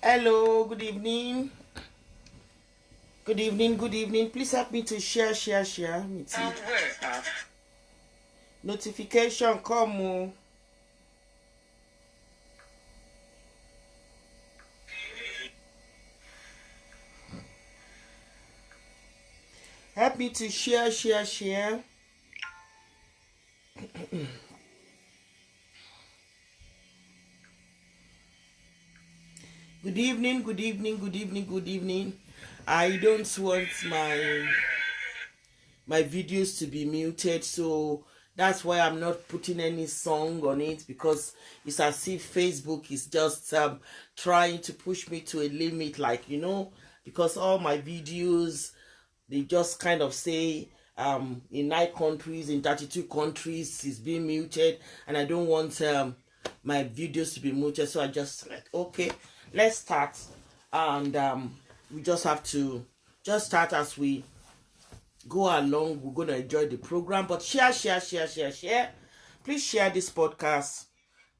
Hello, good evening. Good evening. Please help me to share. Me too. Notification come on. Help me to share. Good evening. I don't want my videos to be muted, so that's why I'm not putting any song on it, because it's as if Facebook is just trying to push me to a limit, like, because all my videos, they just kind of say in 9 countries, in 32 countries is being muted, and I don't want my videos to be muted, so I just like, okay, let's start. And we just have to just start as we go along. We're going to enjoy the program, but share. Please share this podcast.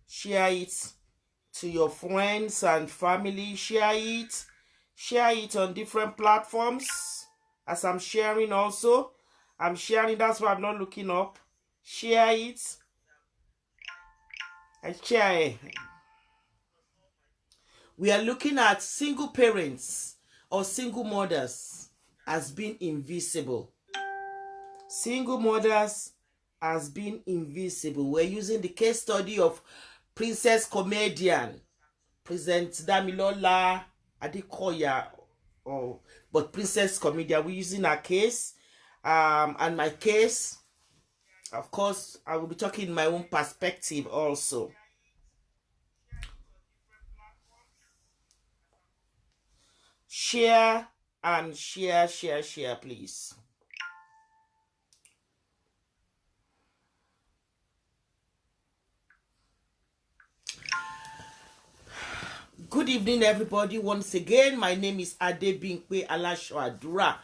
Share it to your friends and family. Share it on different platforms. As I'm sharing also, I'm sharing, that's why I'm not looking up. Share it and share it. We are looking at single parents or single mothers as being invisible. Single mothers as being invisible. We're using the case study of Princess Comedian, President Damilola Adekoya, but Princess Comedian. We're using her case, and my case. Of course, I will be talking in my own perspective also. Share and share, please. Good evening, everybody. Once again, my name is Adebimpe Alasoadura.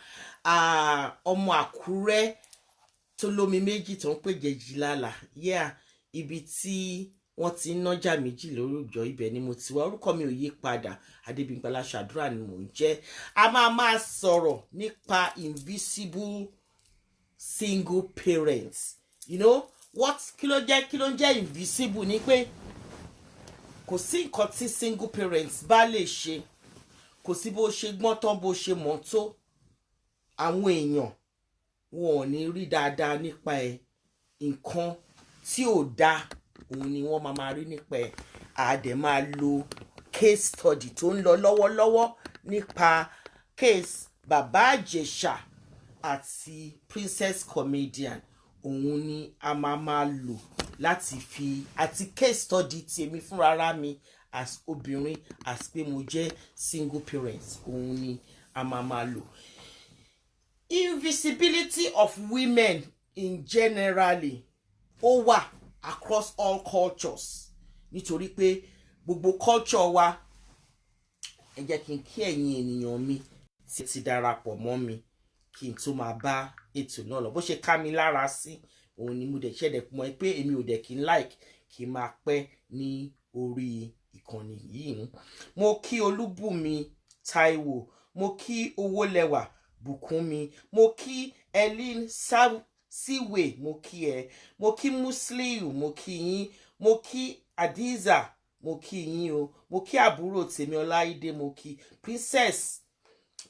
Ọmọ Àkúrẹ́ tó lómi méjì tó ń pè Jẹ̀jìlálà. Yeah, ibi tí wọ́n ti ń nájà méjì lórúkọ ibẹ̀ ni mo ti wá. Orúkọ mi ò yí padà. Adebimpe Alasoadura ni mò ń jẹ́. A máa sọ̀rọ̀ nípa invisible single parents. You know what? Kí ló ń jẹ́ invisible ni pé kò sí nǹkan tí single parents bá lè ṣe, kò sí bó ṣe gbọ́n tán, bó ṣe mọ̀ tó, àwọn èèyàn wọn ò ní rí dáadáa nípa ẹ̀. Nǹkan tí ò dáa òun ni wọ́n máa rí nípa ẹ̀. A dẹ̀ máa lo case study tó ń lọ lọ́wọ́lọ́wọ́ nípa case bàbá Ìjẹ̀ṣà àti Princess Comedian. Òun ni a máa lò láti fi, àti case study tèmi fúnra mi as obìnrin, as pé mo jẹ́ single parents. Òun ni a máa lò. Invisibility of women in generally ó wà across all cultures, nítorí pé gbogbo culture wa, ẹ jẹ́ kí n kí ẹ̀yin ènìyàn mi tí ti darapọ̀ mọ́ mi kí n tó máa bá ètò náà lọ. Bó ṣe ká mi lára sí, òun ni mo dẹ̀ ṣẹ̀dẹ̀ mọ̀ pé èmi ò dẹ̀ kí n like kí n máa pẹ́ ní orí ìkànnì yìí. Mo kí Olúbùnmi Táíwò, mo kí Owólẹwà Bùkúnmi, mo kí Elin Síwè, mo kí ẹ, mo kí Musliu, mo kí yín, mo kí Adiza, mo kí yín o, mo kí àbúrò tèmi Ọláìdé, mo kí Princess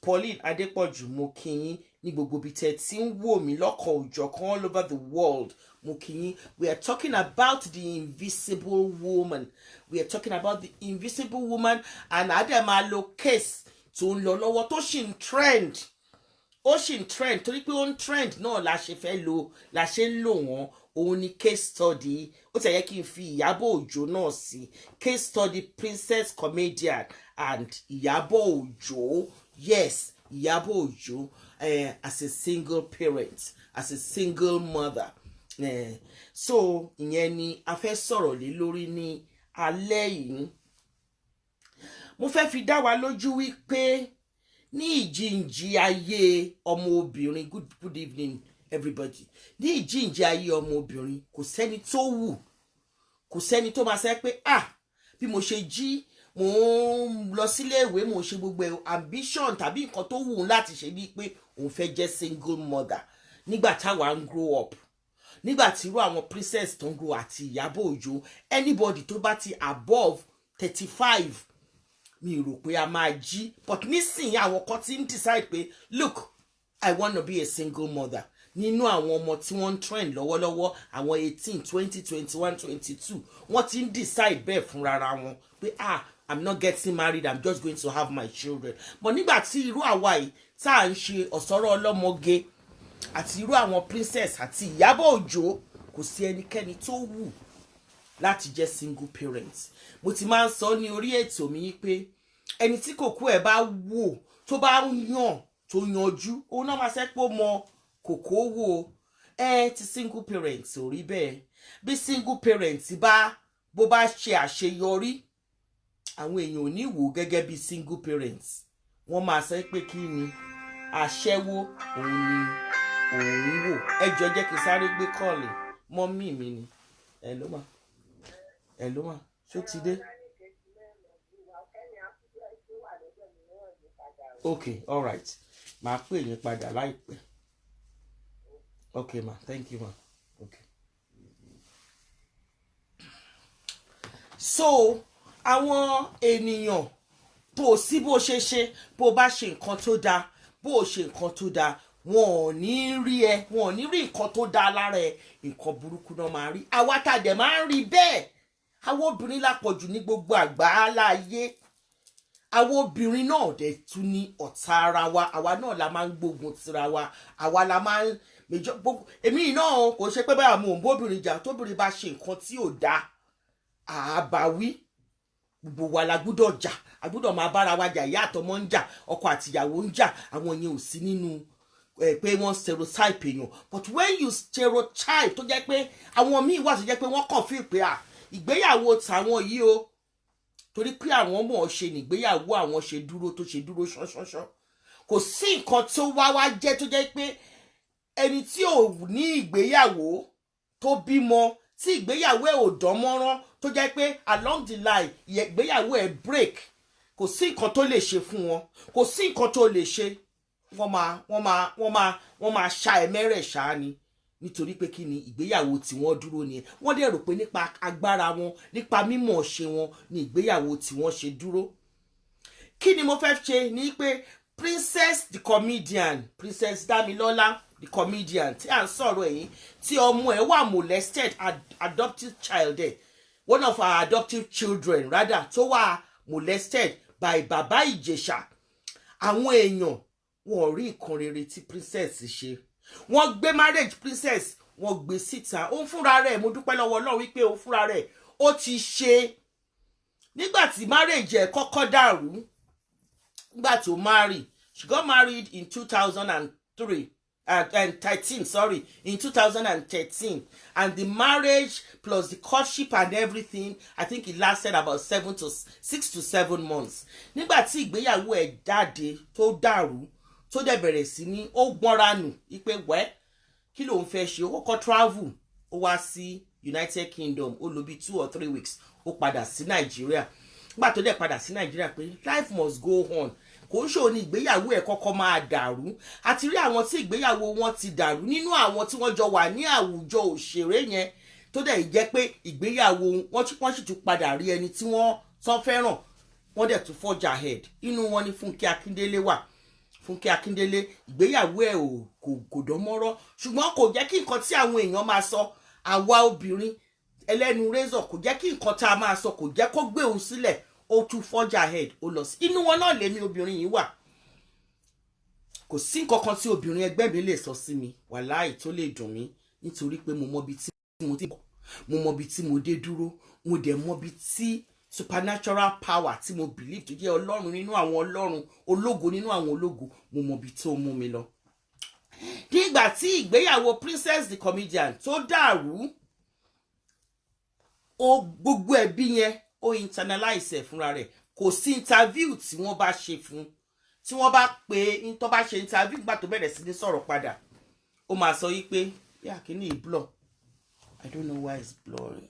Pauline Adépọ̀jù, mo kí yín ní gbogbo ibi tẹ́ tí ń wò mí lọ́kàn òjọ̀kan all over the world. Mo kí yín. We are talking about the invisible woman. We are talking about the invisible woman, and Adé máa lo case tó ń lọ lọ́wọ́ tó ṣì ń trend. Ó ṣì ń trend torí pé ó ń trend náà la ṣe ń lò wọ́n. Òun ni case study. Ó ti yẹ kí n fi Ìyábọ̀ Òjó náà sí. Case study Princess Comedian and Ìyábọ̀ Òjó. Yes, Ìyábọ̀ Òjó as a single parent, as a single mother. So ìyẹn ni a fẹ́ sọ̀rọ̀ lé lórí ní alẹ́ yìí. Mo fẹ́ fi dá wa lójú wípé ní ìjìnjì ayé ọmọ obìnrin, good evening everybody. Ní ìjìnjì ayé ọmọ obìnrin kò sẹ́ni tó wù, kò sẹ́ni tó máa sẹ́ pé bí mo ṣe jí mò ń lọ sílé ìwé mò ń ṣe gbogbo ambition tàbí nǹkan tó wù ú láti ṣe bíi pé òun fẹ́ jẹ́ single mother nígbà táwa ń grow up nígbà tí irú àwọn princess tó ń grow àti Ìyábọ̀ Òjó anybody tó bá ti above 35 mi rò pé a máa jí but nísìnyí àwọn kan ti ń decide pé look I want to be a single mother nínú àwọn ọmọ tí wọ́n ń trend lọ́wọ́lọ́wọ́ àwọn 18 20 21 22 wọ́n ti ń decide bẹ́ẹ̀ fúnra wọn pé I'm not getting married, I'm just going to have my children. But nígbà tí irú àwa yìí tá à ń ṣe ọ̀sọ́rọ̀ ọlọ́mọge àti irú àwọn princess àti Ìyábọ̀ Òjó kò sí ẹnikẹ́ni tó wù láti jẹ́ single parent. Mo ti máa ń sọ ní orí ètò mi pé ẹni tí kòkó ẹ̀ bá wò tó bá ń yàn tó yanjú òun náà máa ṣe pé ó mọ kòkó wò ti single parent ò rí bẹ́ẹ̀ bí single parent bó bá ṣe àṣeyọrí àwọn èèyàn ò ní wò gẹ́gẹ́ bí single parents wọ́n máa sọ pé kí ni aṣẹ́wó òun ni òun wò ẹjọ́ jẹ́ kí n sáré gbé kọ́ọ̀lì mọ́mí mi ni hello ma ṣó ti dé. Okay, all right màá pè yín padà láìpẹ́. Okay ma, thank you ma. Okay. So àwọn ènìyàn bó sí bó ṣe bó bá ṣe nǹkan tó dáa bó ṣe nǹkan tó dáa wọn ò ní rí ẹ wọn ò ní rí nǹkan tó dáa lára ẹ nǹkan burúkú náà máa rí àwa tá dẹ̀ máa ń rí bẹ́ẹ̀ àwọn obìnrin lápọ̀jù ní gbogbo àgbáláyé àwọn obìnrin náà dẹ̀ tún ní ọ̀tá ara wa àwa náà la máa ń gbógun tira wa àwa la máa ń méjọ gbogbo èmi náà kò ṣe pé báyà mo ò bóbìnrin jà tóbìnrin bá ṣe nǹkan tí ò dáa àbáwí gbogbo wa la gbúdọ̀ jà a gbúdọ̀ máa bára wa jà ìyá àtọmọ ń jà ọkọ àtìyàwó ń jà àwọn yẹn ò sí nínú pé wọ́n stereotype èèyàn but when you stereotype tó jẹ́ pé àwọn míì wà tó jẹ́ pé wọ́n kàn fi pé ìgbéyàwó tàwọn yìí o torí pé àwọn mọ̀ ọ́ ṣe nígbéyàwó àwọn ṣe dúró ṣánṣánṣán kò sí nǹkan tó wá jẹ́ tó jẹ́ pé ẹni tí ò ní ìgbéyàwó tó bímọ tí ìgbéyàwó ẹ̀ ò dán mọ́rán tó jẹ́ pé along the line ìgbéyàwó ẹ̀ break kò sí nǹkan tó lè ṣe fún wọn kò sí nǹkan tó lè ṣe wọ́n máa ṣá ẹ mẹ́rẹ̀ ṣá ni nítorí pé kí ni ìgbéyàwó tí wọ́n dúró ni wọ́n dẹ̀ rò pé nípa agbára wọn nípa mímọ̀ ṣe wọn ni ìgbéyàwó tí wọ́n ṣe dúró. Kí ni mo fẹ́ ṣe ni pé Princess the comedian Princess Damilola the comedian tí à ń sọ̀rọ̀ ẹ̀yìn tí ọmọ ẹ̀ wà molested adoptive child ẹ̀ one of our adoptive children rather tó wà molested by Bàbá Ìjẹ̀ṣà àwọn èèyàn wọn rí nǹkan rere tí princess ṣe wọ́n gbé marriage princess wọ́n gbé síta ó ń fúnra rẹ̀ mo dúpẹ́ lọ́wọ́ Ọlọ́run wípé ó fúnra rẹ̀ ó ti ṣe nígbà tí marriage ẹ̀ kọ́kọ́ dàrú nígbà tó marry she got married in 2013 in 2013 and the marriage plus the courtship and everything I think it lasted about 6 to 7 months nígbà tí ìgbéyàwó ẹ̀ jáde tó dàrú tó dẹ̀ bẹ̀rẹ̀ sí ní ó gbọ́nra nù wípé wẹ́ kí ló ń fẹ́ ṣe ó kọ́kọ́ travel ó wá sí United Kingdom ó lò bí 2 or 3 weeks ó padà sí Nàìjíríà nígbà tó dẹ̀ padà sí Nàìjíríà pé life must go on kò ń ṣòro ní ìgbéyàwó ẹ̀ kọ́kọ́ máa dàrú àti rí àwọn tí ìgbéyàwó wọn ti dàrú nínú àwọn tí wọ́n jọ wà ní àwùjọ òṣèré yẹn tó dẹ̀ jẹ́ pé ìgbéyàwó wọ́n sì tún padà rí ẹni tí wọ́n tán fẹ́ràn wọ́n dẹ̀ tún forge ahead inú wọn ni Fúnkẹ́ Akíndélé wà Fúnkẹ́ Akíndélé ìgbéyàwó ẹ̀ kò dán mọ́rọ́ ṣùgbọ́n kò jẹ́ kí nǹkan tí àwọn èèyàn máa sọ àwa obìnrin ẹlẹ́nu rẹ́zọ̀ kò jẹ́ kí nǹkan tá a máa sọ kò jẹ́ kó gbé òun sílẹ̀ ó tún forge ahead ó lọ sí inú wọn náà lèmi obìnrin yìí wà kò sí nǹkan kan tí obìnrin ẹgbẹ́ mi lè sọ sí mi wàláì tó lè dùn mí nítorí pé mo mọbi tí mo ti bọ̀ mo mọbi tí mo dé dúró mo dẹ̀ mọbi tí supernatural power tí mo believe tó jẹ́ ọlọ́run nínú àwọn ọlọ́run ológo nínú àwọn ológo mo mọbi tó mú mi lọ. nígbà tí ìgbéyàwó Princess the comedian tó dàrú ó gbogbo ẹbí yẹn ó internalize ẹ̀ fúnra rẹ̀ kò sí interview tí wọ́n bá ṣe fún tí wọ́n bá pè tó bá ṣe interview gbà tó bẹ̀rẹ̀ sí ní sọ̀rọ̀ padà ó máa sọ yìí pé yà kí ni blur I don't know why it's blurring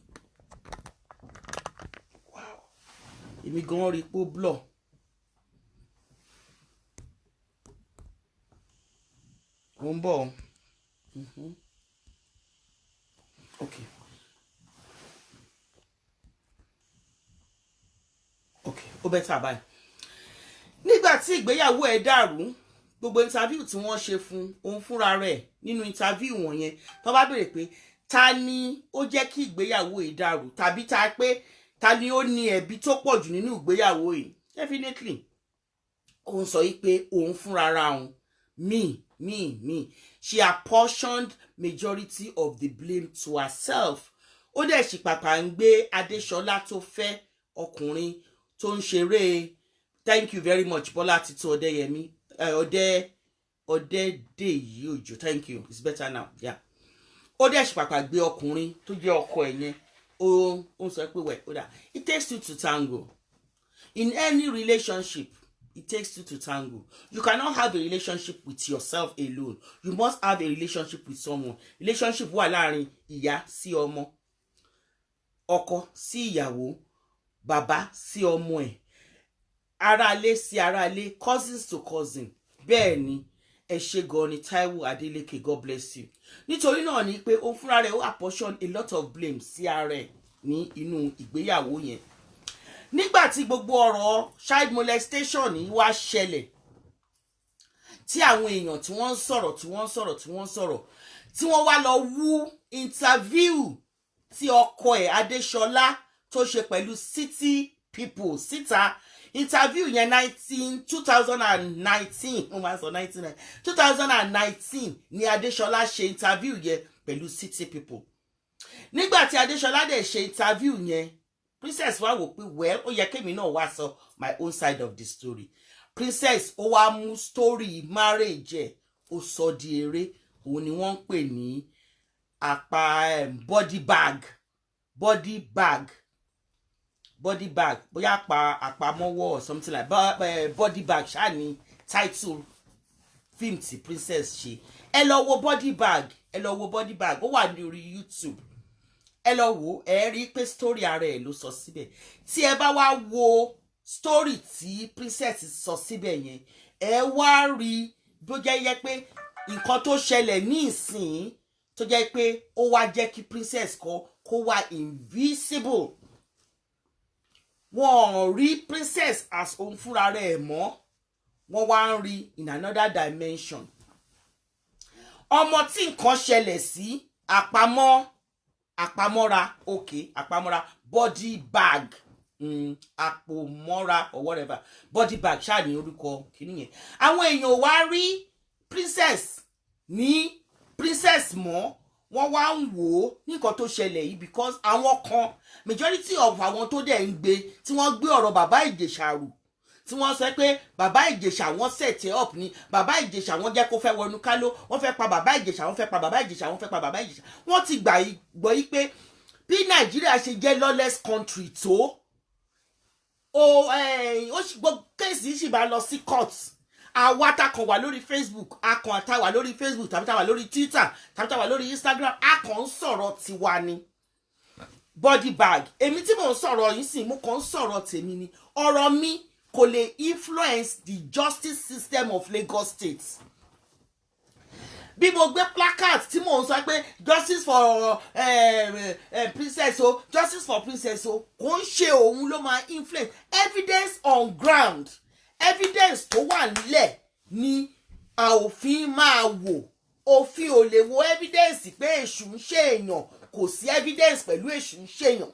wow èmi gan rí pó blọ̀. Ó ń bọ̀. Okay. Okay, ó bẹ́tà báyìí. Nígbà tí ìgbéyàwó ẹ̀ dàrú, gbogbo interview tí wọ́n ṣe fún òun fúnra rẹ̀ nínú interview wọ̀nyẹn tó bá béèrè pé ta ni ó jẹ́ kí ìgbéyàwó ẹ̀ dàrú tàbí ta ni ó ní ẹ̀bi tó pọ̀ jù nínú ìgbéyàwó yìí, definitely òun sọ yìí pé òun fúnra ra òun me. She apportioned majority of the blame to herself. Ó dẹ̀ ṣì pàpà ń gbé Adéṣọlá tó fẹ́ ọkùnrin tó ń ṣeré thank you very much Bọ́lá Títún Ọdẹ́yẹmí Ọdẹ́dèyí Òjò, thank you, it's better now, yeah. Ó dẹ̀ ṣì pàpà gbé ọkùnrin tó jẹ́ ọkọ ẹ̀ yẹn ó sọ pé wẹ̀ ó dà, it takes two to tango. In any relationship, it takes two to tango. You cannot have a relationship with yourself alone. You must have a relationship with someone. Relationship wà láàrin ìyá sí ọmọ, ọkọ sí ìyàwó, bàbá sí ọmọ ẹ̀, aráalé sí aráalé, cousins to cousin. Bẹ́ẹ̀ ni ẹ ṣé gan ni Táíwò Adélékè, God bless you. Nítorí náà ni pé ó fúnra rẹ̀ ó apportion a lot of blame sí ara ẹ̀ ní inú ìgbéyàwó yẹn. Nígbà tí gbogbo ọ̀rọ̀ child molestation yìí wá ṣẹlẹ̀, tí àwọn èèyàn tí wọ́n sọ̀rọ̀ tí wọ́n wá lọ wú interview tí ọkọ ẹ̀ Adéṣọlá tó ṣe pẹ̀lú City People síta. Interview yẹn 2019 ni Adéṣọlá ṣe interview yẹn pẹ̀lú City People. Nígbà tí Adéṣọlá dẹ̀ ṣe interview yẹn, Princess wá wò pé well ó yẹ kémi náà wá sọ my own side of the story. Princess ó wá mú story marriage ẹ̀ ó sọ di eré, òun ni wọ́n ń pè ní body bag bóyá àpamọ́wọ́ or something like body bag ṣáà ní title film tí Princess ṣe. Ẹ lọ wo body bag ó wà ní orí YouTube. Ẹ lọ wò ẹ rí pé story ara ẹ̀ ló sọ síbẹ̀. Tí ẹ bá wá wo story tí Princess sọ síbẹ̀ yẹn, ẹ wá rí bó jẹ́ pé nǹkan tó ṣẹlẹ̀ ní ìsìn tó jẹ́ pé ó wá jẹ́ kí Princess kó wá invisible. Wọ́n rí Princess as òun fúnra rẹ̀ mọ́, wọ́n wá ń rí in another dimension. Ọmọ tí nǹkan ṣẹlẹ̀ sí àpamọ́ra body bag àpòmọ́ra or whatever, body bag ṣáà ní orúkọ kìíní yẹn. Àwọn èèyàn wá rí Princess ní Princess mọ́, wọ́n wá ń wò ó ní nǹkan tó ṣẹlẹ̀ yìí because àwọn kan majority of àwọn tó dẹ̀ ń gbé tí wọ́n gbé ọ̀rọ̀ bàbá Ìjẹ̀ṣà rù, tí wọ́n sọ pé bàbá Ìjẹ̀ṣà wọ́n set up ni, bàbá Ìjẹ̀ṣà wọ́n jẹ́ kó fẹ́ wọnú káló, wọ́n fẹ́ pa bàbá Ìjẹ̀ṣà, wọ́n ti gbọ́ yí pé bí Nàìjíríà ṣe jẹ́ lawless country tó ó sì gbọ́ kéèsì sì bá lọ sí court. Àwa tá kàn wà lórí Facebook, tá wà lórí Facebook tàbí tá wà lórí Twitter tàbí tá wà lórí Instagram, kàn ń sọ̀rọ̀ tiwa ni. Body bag, èmi tí mò ń sọ̀rọ̀ yìí sì mo kàn ń sọ̀rọ̀ tèmi ni. Ọ̀rọ̀ mi kò lè influence the justice system of Lagos State. Bí mo gbé placard tí mò ń sọ pé justice for Princess o, justice for Princess o, kò ń ṣe òun ló máa influence. Evidence on ground, evidence tó wà nílẹ̀ ni òfin máa wò. Òfin ò lè wo evidence pé èṣù ń ṣe èèyàn, kò sí evidence pẹ̀lú èṣù ń ṣe èèyàn.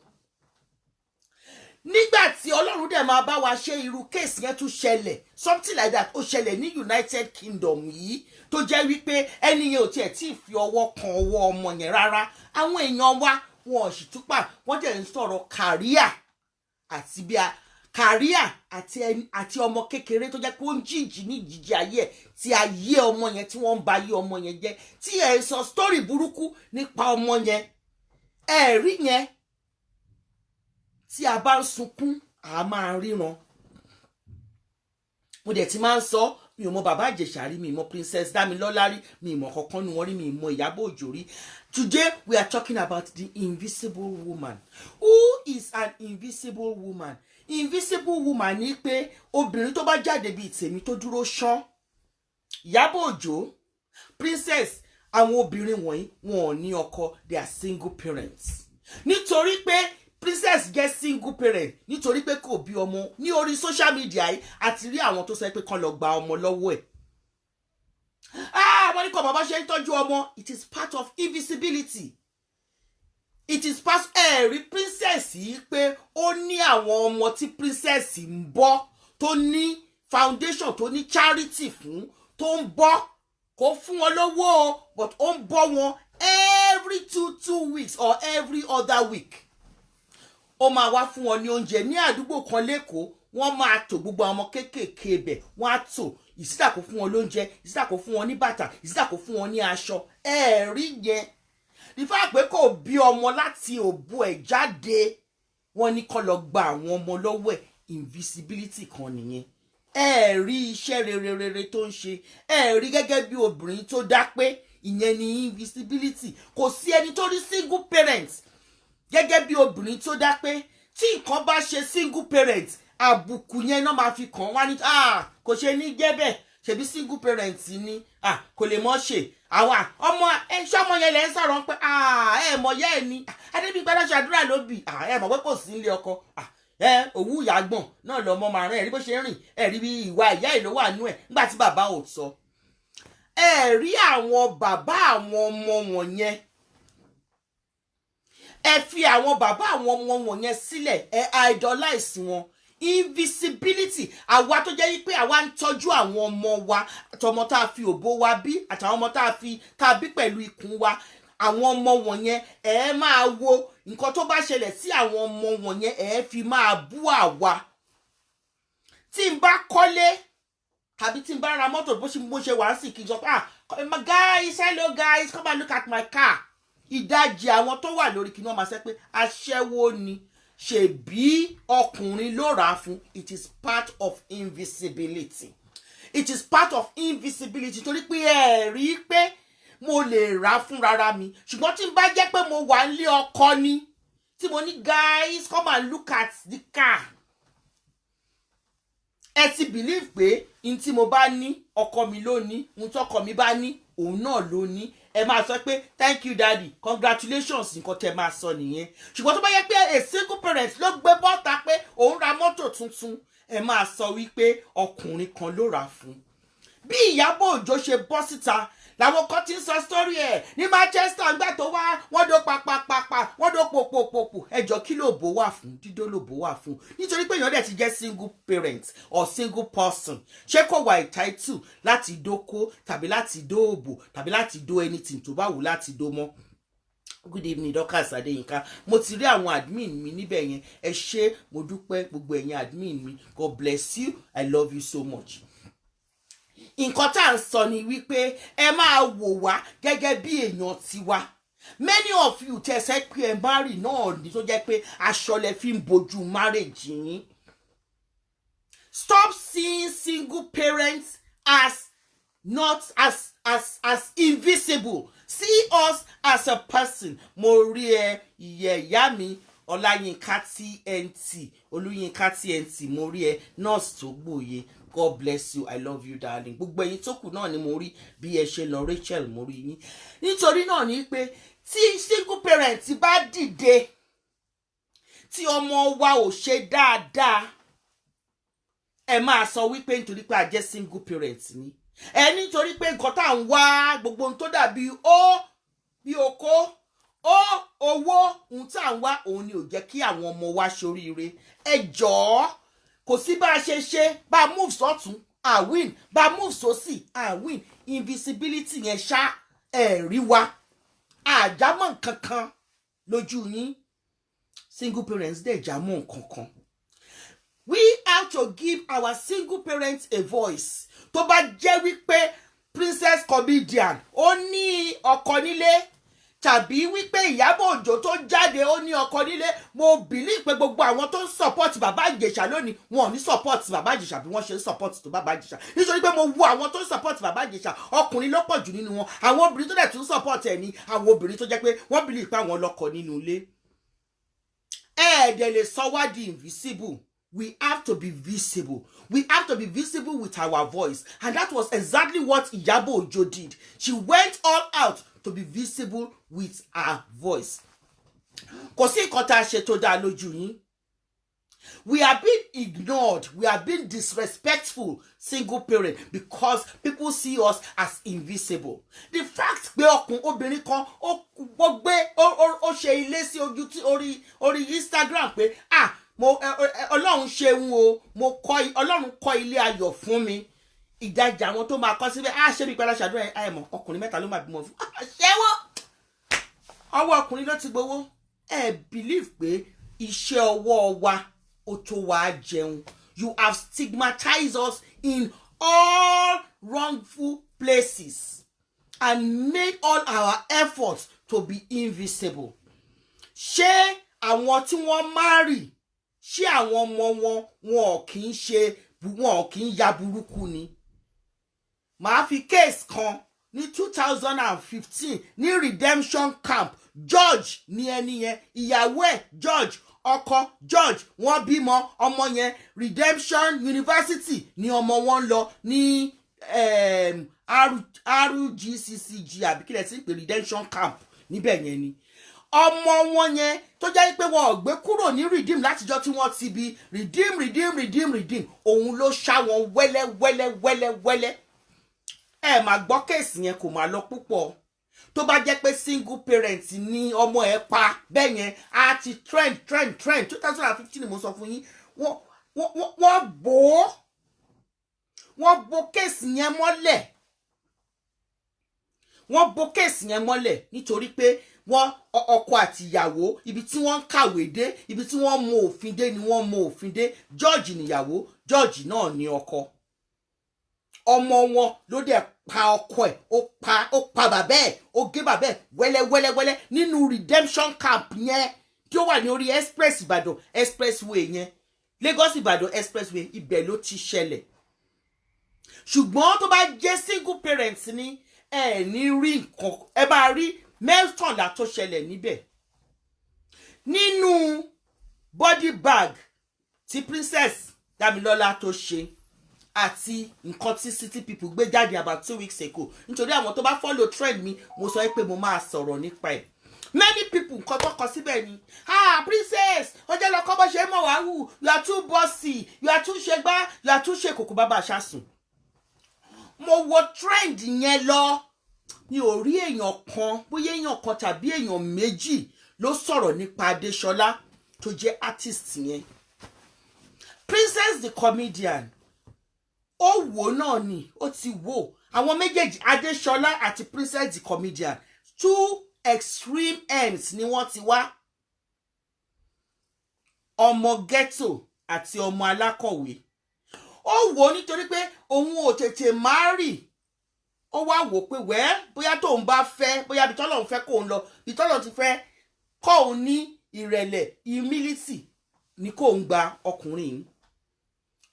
Nígbà tí Ọlọ́run dẹ̀ máa bá wa ṣe irú case yẹn tún ṣẹlẹ̀, something like that ó ṣẹlẹ̀ ní United Kingdom yìí tó jẹ́ wípé ẹni yẹn ò tiẹ̀ tí ì fi ọwọ́ kan ọwọ́ ọmọ yẹn rárá. Àwọn èèyàn wa wọn ò sì túpà, wọ́n dẹ̀ ń sọ̀rọ̀ career àti bí career àti ọmọ kékeré tó jẹ́ pé ó ń jìjì ní ìjìjì ayé ẹ̀, tí ayé ọmọ yẹn tí wọ́n ń ba ayé ọmọ yẹn jẹ́, tí ẹ̀ sọ story burúkú nípa ọmọ yẹn. Ẹ̀rí yẹn tí a bá ń sunkún a máa ríran. Mo dẹ̀ ti máa ń sọ, mi ò mọ bàbá Ìjẹ̀ṣà rí, mi ò mọ Princess Dámilọ́lá rí, mi ò mọ kankan nu wọn rí, mi ò mọ Ìyábọ̀ Òjó rí. Today we are talking about the invisible woman. Who is an invisible woman? invisible woman ní pé obìnrin tó bá jáde bíi tèmi tó dúró ṣán, Ìyábọ̀ Òjó, Princess, àwọn obìnrin wọ̀nyí wọn ò ní ọkọ, they are single parents. Nítorí pé Princess jẹ́ single parent, nítorí pé kò bí ọmọ, ní orí social media yìí àti rí àwọn tó sọ pé kán lọ gba ọmọ lọ́wọ́ ẹ̀. Wọ́n ní kọ́ bàbá ṣe ń tọ́jú ọmọ. It is part of invisibility. It is part ẹ̀rí Princess yìí pé ó ní àwọn ọmọ tí Princess ń bọ́, tó ní foundation, tó ní charity fún, tó ń bọ́, kò fún wọn lówó, but ó ń bọ́ wọn every two weeks or every other week. Ó máa wá fún wọn ní oúnjẹ ní àdúgbò kan lẹ́kọ̀ọ́. Wọ́n máa tò gbogbo àwọn kéékèèké ibẹ̀, wọ́n á tò, ìsídà kò fún wọn lóúnjẹ, ìsídà kò fún wọn ní bàtà, ìsídà kò fún wọn ní aṣọ. Ẹ̀rí yẹn nífà pé kò bí ọmọ láti òbú ẹ̀ jáde, wọ́n ní kó lọ gba àwọn ọmọ lọ́wọ́ ẹ̀. Invisibility kan nìyẹn. Ẹ̀rí iṣẹ́ rere tó ń ṣe, ẹ̀rí gẹ́gẹ́ bí obìnrin tó dá pé, ìyẹn ni invisibility. Kò sí ẹni tó rí single parent gẹ́gẹ́ bí obìnrin tó dá pé tí nǹkan bá ṣe single parent, àbùkù yẹn náà máa fi kàn wá ní kò ṣe ní jẹ́ bẹ́ẹ̀, ṣebí single parent ni kò lè mọ̀ ṣe. Àwa ọmọ ṣọmọ yẹn lẹ ń sọ̀rọ̀ pé ẹ mọ̀ yẹ́ ẹ ni Adebimpe Alasoadura ló bì, ẹ mọ̀ pé kò sí nílé ọkọ, òwú ìyàgbọ̀n náà lọ́mọ máa rán ẹ̀rí bó ṣe rìn, ẹ̀rí bí ìwà ìyá ìlú wà nú ẹ̀ nígbà tí bàbá ò sọ. Ẹ̀rí àwọn bàbá àwọn ọmọ wọ̀nyẹn, ẹ fi àwọn bàbá àwọn ọmọ wọ̀nyẹn sílẹ̀, ẹ idolize wọn. Invisibility. Àwa tó jẹ́ pé àwa ń tọ́jú àwọn ọmọ wa, àtọmọ tá a fi òbó wa bí, àtàwọn ọmọ tá a bí pẹ̀lú ikùn wa. Àwọn ọmọ wọ̀nyẹn ẹ máa wo nǹkan tó bá ṣẹlẹ̀ sí àwọn ọmọ wọ̀nyẹn, ẹ fi máa bú àwa. Tí n bá kọ́lé tàbí tí n bá ra mọ́tò bó ṣe wà sí kí n sọ pé guys, hello guys, come and look at my car. Ìdajì àwọn tó wà lórí kí wọ́n máa ṣe pé aṣẹ́wó ni, ṣebí ọkùnrin ló rà á fún. It is part of invisibility. It is part of invisibility. Torí pé ẹ rí pé mo lè rà fún rárá mi, ṣùgbọ́n tí n bá jẹ́ pé mo wà nílé ọkọ ni, tí mo ní guys come and look at the car, ẹ ti believe pé n tí mo bá ní ọkọ mi ló ní, n tọkọ mi bá ní òun náà ló ní. Ẹ máa sọ pé thank you daddy, congratulations, nǹkan tẹ́ máa sọ nìyẹn. Ṣùgbọ́n tó bá yẹ pé a single parent ló gbé bọ́ta pé òun ra mọ́tò tuntun, ẹ máa sọ wípé ọkùnrin kan ló rà fún. Bí Ìyábọ̀ Òjó ṣe bọ́ síta làwọn kan ti ń sọ story ẹ̀ ní Manchester nígbà tó wá, wọ́n dó papapapa, wọ́n dó pòpòpòpò. Ẹjọ́ kí ló bò wà fún? Dídó ló bò wà fún. Nítorí pé èèyàn dẹ̀ ti jẹ́ single parent or single person, ṣé kò wà entitled láti dóko tàbí láti dóòbò tàbí láti dó anything tó bá wù láti dó mọ́? Good evening, Dorcas Adeyinka. Mo ti rí àwọn admin mi níbẹ̀ yẹn. Ẹ ṣé, mo dúpẹ́ gbogbo ẹ̀yin admin mi. God bless you. I love you so much. Nǹkan tá à ń sọ ni wípé ẹ máa wò wá gẹ́gẹ́ bí èèyàn tiwa. Many of you tẹ́ ṣe pé ẹ marry náà ní tó jẹ́ pé aṣọ lẹ fi ń bojú marriage yín. Stop seeing single parents as not as invisible. See us as a person. Mo rí ẹ ìyá mi Ọláyínká TNT, Olúyínká TNT, mo rí ẹ nurse tó gbòye. God bless you. I love you, darling. Gbogbo ẹ̀yin tó kù náà ni mo rí bí ẹ ṣe lọ, Rachel mo rí yín. Nítorí náà ni pé tí single parent bá dìde, tí ọmọ wa ò ṣe dáadáa, ẹ máa sọ wípé nítorí pé a jẹ́ single parent ni. Ẹ nítorí pé nǹkan tá à ń wá, gbogbo ohun tó dàbí bí okó, owó, ohun tá à ń wá òun ni ò jẹ́ kí àwọn ọmọ wa ṣoríire. Ẹ jọ̀ọ́, kò sí bá a ṣe bá move sọ́tún a win, bá move sósì a win. Invisibility yẹn ṣá rí wa àjámọ́ nǹkan kan lójú yín. Single parents dẹ̀ jámọ́ nǹkan kan. We have to give our single parents a voice. Tó bá jẹ́ wípé princess comedian ó ní ọkọ nílé, tàbí wípé Ìyábọ̀ Òjó tó jáde ó ní ọkọ nílé, mo believe pé gbogbo àwọn tó ń support bàbá Ìjẹ̀ṣà lónìí wọn ò ní support bàbá Ìjẹ̀ṣà bí wọ́n ṣe ń support tó bàbá Ìjẹ̀ṣà. Nítorí pé mo wo àwọn tó ń support bàbá Ìjẹ̀ṣà, ọkùnrin ló pọ̀ jù nínú wọn. Àwọn obìnrin tó dẹ̀ tún support ẹ̀ ní àwọn obìnrin tó jẹ́ pé wọ́n believe pé àwọn lọ́kọ nínú ilé. Ẹ̀ẹ́dẹ̀ lè sọ wá di invisible. we have to be visible. We have to be visible with our voice. And that was exactly what Iyabo Ojo did. She went all out to be visible with her voice. Kò sí nǹkan tá a ṣe tó dá lójú yín. We are being ignored. We are being disrespectful, single parent, because people see us as invisible. The fact pé obìnrin kan ó ṣe ilé sí ojú tí orí Instagram pé Ọlọ́run ṣeun o, Ọlọ́run kọ́ ilé ayọ̀ fún mi. Ìdajì àwọn tó máa kọ́ síbẹ̀ ṣé bí padà ṣàdúrà ẹ̀ mọ̀ ọkùnrin mẹ́ta ló máa bímọ fún. Ṣẹ́wọ́ ọwọ́ ọkùnrin ló ti gbowó. Believe pé iṣẹ́ ọwọ́ wa ó tó wá jẹun. You have stigmatized us in all wrongful places and made all our efforts to be invisible. Ṣé àwọn tí wọ́n marry, ṣé àwọn ọmọ wọn kì í ya burúkú ni? Màá fi case kan ní 2015 ní redemption camp. George ní ẹni yẹn, ìyàwó ẹ̀ George, ọkọ George, wọ́n bímọ ọmọ yẹn Redemption University ní ọmọ wọn lọ ní RGCCG àbí kílẹ̀ sí pé redemption camp níbẹ̀ yẹn ni. Ọmọ wọn yẹn tó jẹ́ pé wọn ò gbé kúrò ní redeem látijọ́ tí wọ́n ti bí redeem òun ló ṣá wọn wẹ́lẹ́. Ẹ máa gbọ́ kéèsì yẹn kò máa lọ púpọ̀. Tó bá jẹ́ pé single parent ni ọmọ ẹ̀ pa bẹ́ẹ̀ yẹn á ti trend 2015 ni mo sọ fún yín. Wọ́n bo kéèsì yẹn mọ́lẹ̀. Wọ́n bo kéèsì yẹn mọ́lẹ̀ nítorí pé ọkọ àti ìyàwó ibi tí wọ́n ń kàwé dé, ibi tí wọ́n mọ òfin dé ni wọ́n mọ òfin dé. George níyàwó, George náà ní ọkọ. Ọmọ wọn ló dẹ̀ pa ọkọ ẹ̀, ó pa bàbá ẹ̀, ó gé bàbá ẹ̀ wẹ́lẹ́ nínú redemption camp yẹn tí ó wà ní orí express Ìbàdàn expressway yẹn, Lagos Ìbàdàn expressway, ibẹ̀ ló ti ṣẹlẹ̀. Ṣùgbọ́n tó bá jẹ́ single parents ni ẹ ní rí nǹkan, ẹ bá rí mẹ́tànlá tó ṣẹlẹ̀ níbẹ̀. Nínú body bag tí Princess Damilola tó ṣe àti nǹkan tí city people gbé jáde about 2 weeks ago, nítorí àwọn tó bá follow trend mi mo sọ pé mo máa sọ̀rọ̀ nípa ẹ̀. Many people nǹkan tó kọ síbẹ̀ ni Princess ọjọ́ lọ́kọ́ bó ṣe mọ̀ wá wù, you are too bossy, you are too ṣẹgbá, you are too ṣe kòkó bàbá àṣàsùn. Mo wo trend yẹn lọ, mi ò rí èèyàn kan, bóyá èèyàn kan tàbí èèyàn méjì ló sọ̀rọ̀ nípa Adéṣọlá tó jẹ́ artist yẹn. Princess the comedian ó wò náà ni, ó ti wò. Àwọn méjèèjì Adéṣọlá àti Princess the comedian, two extreme ends ni wọ́n ti wá. Ọmọ ghetto àti ọmọ alákọ̀wé. Ó wò nítorí pé òun ò tètè marry. Ó wá wò pé bóyá tóun bá fẹ́, bóyá bí tọ́lọ́run fẹ́ kóun lọ, bí tọ́lọ́run ti fẹ́ kóun ní ìrẹ̀lẹ̀, humility ni kóun gba ọkùnrin.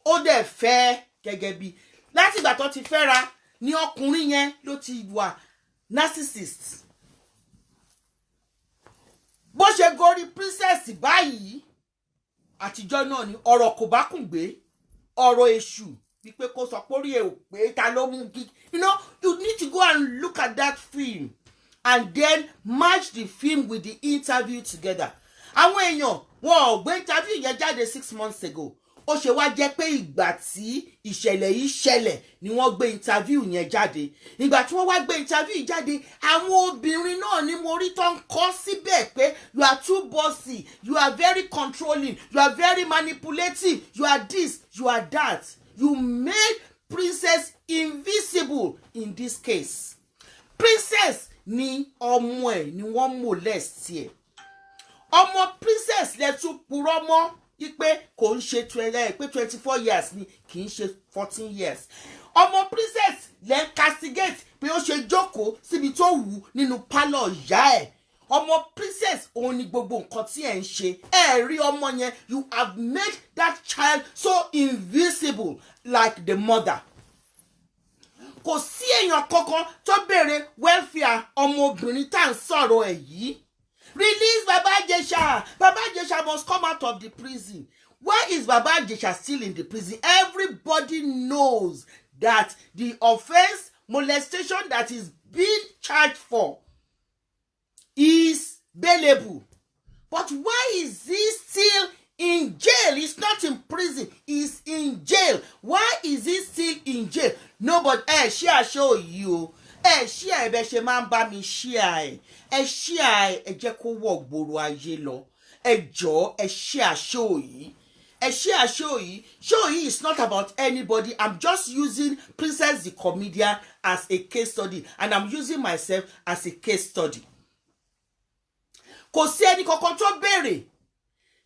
Ó dẹ̀ fẹ́ gẹ́gẹ́ bí láti ìgbà tó ti fẹ́ra ní ọkùnrin yẹn ló ti wà narcissist. Bó ṣe gorí Princess báyìí àtijọ́ náà ni ọ̀rọ̀ kò bá kùn gbé, ọ̀rọ̀ èṣù wípé kó sọ pé orí ẹ̀ ò pé ta ló mú kí. You need to go and look at that film and then match the film with the interview together. Àwọn èèyàn wọn ò gbé interview yẹn jáde 6 months ago. Ó ṣe wá jẹ́ pé ìgbà tí ìṣẹ̀lẹ̀ yìí ṣẹlẹ̀ ni wọ́n gbé interview yẹn jáde. Ìgbà tí wọ́n wá gbé interview yìí jáde, àwọn obìnrin náà ni mo rí tó ń kọ síbẹ̀ pé you are too bossy, you are very controlling, you are very manipulative, you are this, you are that. You made Princess invisible in this case. Princess ni ọmọ ẹ̀ ni wọ́n molest ẹ̀. Ọmọ Princess lẹ tún purọ́ mọ́ ipe kò ń ṣe 24 years ni, kì í ṣe 14 years. Ọmọ Princess lẹ ń castigate pé ó ṣe jókòó síbi tó wù nínú pálọ̀ ìyá ẹ̀. Ọmọ Princess òun ni gbogbo nǹkan tí ẹ̀ ń ṣe. Ẹ rí ọmọ yẹn, you have made that child so invisible like the mother. Kò sí èèyàn kankan tó béèrè welfare ọmọbìnrin tá à ń sọ̀rọ̀ ẹ̀ yìí. Release Baba Ijesha. Baba Ijesha must come out of the prison. Why is Baba Ijesha still in the prison? Everybody knows that the offense, molestation that is being charged for is bailable. But why is he still in jail? He's not in prison. He's in jail. Why is he still in jail? Nobody. Share show you. Share ebe she man ba mi share. Share jẹ́ kó wọ gbòòrò ayé lọ. Jọ̀ọ́ share show yìí. Share show yìí. Show yìí is not about anybody. I'm just using Princess the comedian as a case study, and I'm using myself as a case study. Kò sí ẹni kankan tó béèrè.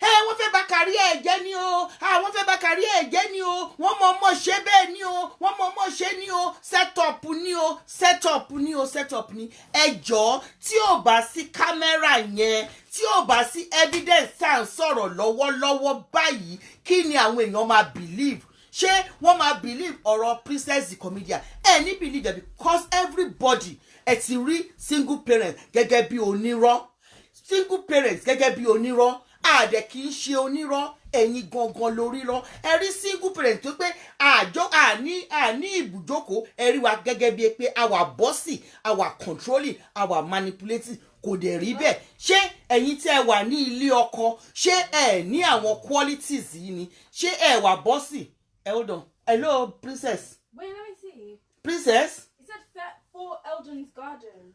Wọ́n fẹ́ bà career jẹ́ ni o. Wọ́n fẹ́ bà career jẹ́ ni o. Wọ́n mọ̀ọ́mọ̀ ṣe bẹ́ẹ̀ ni o. Wọ́n mọ̀ọ́mọ̀ ṣe ni o. Set up ni o. Set up ni o. Set up ni. Ẹ jọ̀ọ́ tí ò bá sí kámẹ́rà yẹn, tí ò bá sí evidence tá à ń sọ̀rọ̀ lọ́wọ́lọ́wọ́ báyìí, kí ni àwọn èèyàn máa believe? Ṣé wọ́n máa believe ọ̀rọ̀ Princess the comedian? Ní believe that because everybody ẹ ti rí single parent gẹ́gẹ́ bí onírọ́. Single parents gẹ́gẹ́ bí onírọ́. Àdẹ̀ kì í ṣe onírọ́, ẹ̀yin gangan lórírọ́. Ẹ rí single parent tó pé àní ibùjókòó, ẹ rí wa gẹ́gẹ́ bí pé àwa bossy, àwa controlling, àwa manipulating. Kò dẹ̀ rí bẹ́ẹ̀. Ṣé ẹ̀yin tí ẹ wà ní ilé ọkọ, ṣé ẹ ní àwọn qualities yìí ni? Ṣé ẹ wà bossy? Hold on. Hello, Princess. Wait, let me see. Princess? He said for Eldon's garden.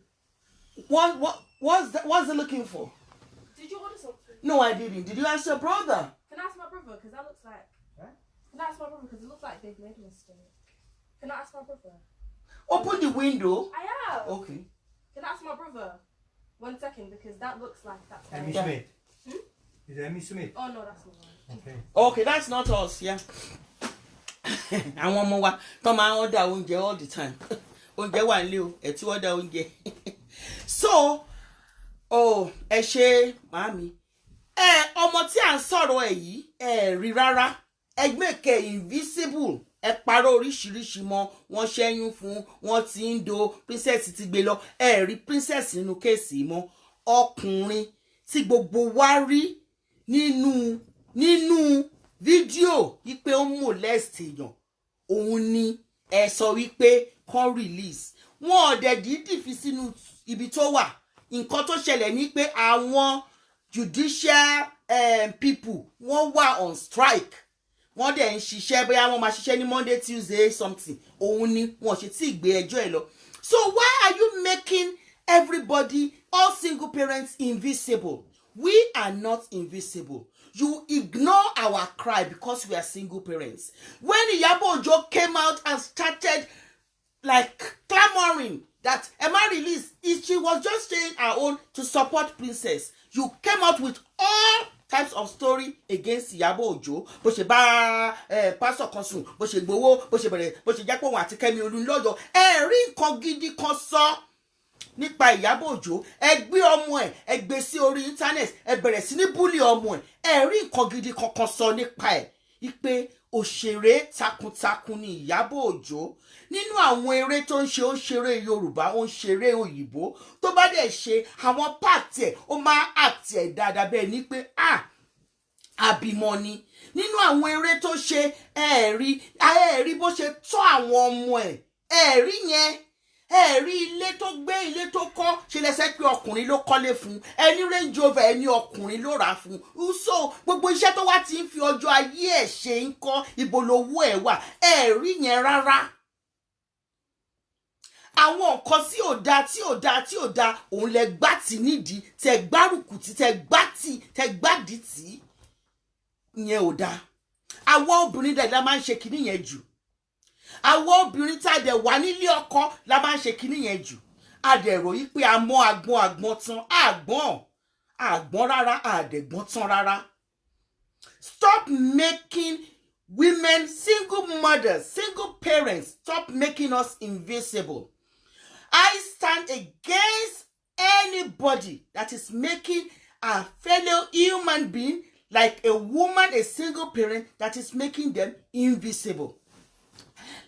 What's it looking for? Did you order something? No, I didn't. Did you ask your brother? Can I ask my brother? Because that looks like... Huh? Can I ask my brother? Because it looks like they've made a mistake. Can I ask my brother? Open the window. I have. Okay. Can I ask my brother? 1 second, because that looks like that's... Emmy Yeah. Smith. Hmm? Is it Emmy Smith? Oh, no, that's not one. Okay. Okay, that's not us, yeah. Àwọn ọmọ wa tó máa ń order oúnjẹ all the time. Oúnjẹ wà nílé o, ẹ ti order oúnjẹ. So, ẹ ṣé màámi. Ọmọ tí à ń sọ̀rọ̀ ẹ̀ yìí, rí rárá. Make invisible. Ẹ parọ́ oríṣiríṣi mọ́, wọ́n ṣẹ́yún fún, wọ́n ti ń do, princess ti gbé lọ. Rí princess nínú kéèsì mọ́. Ọkùnrin tí gbogbo wa rí nínú fídíò wípé ó molest èèyàn, òun ni ẹ sọ wípé kán release. Wọ́n dẹ̀ dídì fi sínú ibi tó wà. Nǹkan tó ṣẹlẹ̀ ní pé àwọn judicial people wọ́n wà on strike. Wọ́n dẹ̀ ń ṣiṣẹ́, bóyá wọ́n máa ṣiṣẹ́ ní Monday, Tuesday, something. Òun ni wọ́n ṣe tí ìgbé ẹjọ́ ẹ̀ lọ. So why are you making everybody, all single parents, invisible? We are not invisible. You ignore our cry because we are single parents. When Iyabo Ojo came out and started like clamoring that Emma release, she was just saying her own to support Princess. You came out with all types of story against Iyabo Ojo. Bó ṣe bá pastor kan sùn, bó ṣe gbowó, bó ṣe bẹ̀rẹ̀, bó ṣe jẹ́ pé òun àti Kẹ́mi Olúnlọ́yọ̀. Ẹ rí nǹkan gidi kan sọ nípa Iyabo Ojo. Ẹ gbé ọmọ ẹ gbé sí orí internet, ẹ bẹ̀rẹ̀ sí ní bully ọmọ ẹ rí nǹkan gidi kankan sọ nípa ẹ̀. Ipe òṣèré takuntakun ni Iyabo Ojo. Nínú àwọn eré tó ń ṣe, ó ń ṣeré Yorùbá, ó ń ṣeré òyìnbó. Tó bá dẹ̀ ṣe àwọn part ẹ̀, ó máa act ẹ̀ dáadáa bẹ́ẹ̀ ni pé àbímọ ni. Nínú àwọn eré tó ṣe, ẹ rí bó ṣe tọ́ àwọn ọmọ ẹ̀ rí yẹn. Rí ilé tó gbé, ilé tó kọ́, ṣe lẹ́sẹ̀ pé ọkùnrin ló kọ́lé fún. Ẹni Range Rover ẹni ọkùnrin ló rà fún. So gbogbo iṣẹ́ tó wá ti ń fi ọjọ́ ayé ẹ̀ ṣe ń kọ́, ibo lowó ẹ̀ wà. Rí yẹn rárá. Àwọn nǹkan tí ò dá òun lẹ gbá tì nídìí, tẹ gbárùkù tí, tẹ gbádìí tí. Ìyẹn ò dá. Àwọn obìnrin dẹ̀ la máa ń ṣe kinní yẹn jù. Àwọn obìnrin tá dẹ̀ wà nílé ọkọ la máa ń ṣe kinní yẹn jù. A dẹ̀ rò yí pé a mọ àgbọn tán. Àgbọn rárá, àdẹ̀gbọ́n tán rárá. Stop making women, single mothers, single parents, stop making us invisible. I stand against anybody that is making a fellow human being, like a woman, a single parent, that is making them invisible.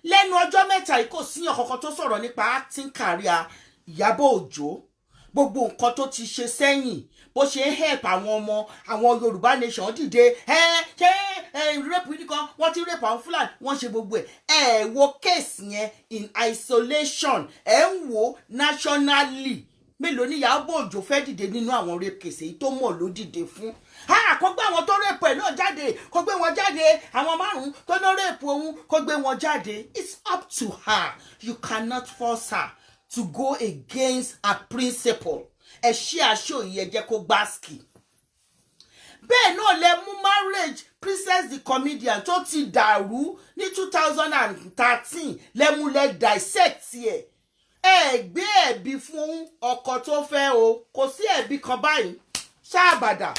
Lẹ́nu ọjọ́ mẹ́ta yìí kò síyàn kankan tó sọ̀rọ̀ nípa acting career Iyabo Ojo. gbogbo nǹkan tó ti ṣe sẹ́yìn bó ṣe ń help àwọn ọmọ àwọn Yorùbá nation dìde ṣé rape nìkan wọ́n ti rape àwọn Fúlàní wọ́n ṣe gbogbo ẹ̀ wo case yẹn in isolation ń wò nationally mélòó ní Ìyábọ̀ Òjó fẹ́ dìde nínú àwọn rape case èyí tó mọ̀ ló dìde fún kó gbé àwọn tó rape ẹ̀ náà jáde kó gbé wọn jáde àwọn 5 tó ná rape òun kó gbé wọn jáde. It's up to her. You cannot force her to go against her principle. Ẹ ṣe àṣọ yìí ẹ jẹ́ kó gbáàsì. Bẹ́ẹ̀ náà lẹ mú marriage Princess the comedian tó ti dàrú ní 2013 lẹ mú lẹ dissect ẹ̀. Ẹ gbé ẹ̀bi fún ọkọ tó fẹ́ o kò sí ẹ̀bi kan báyìí ṣáàbàdà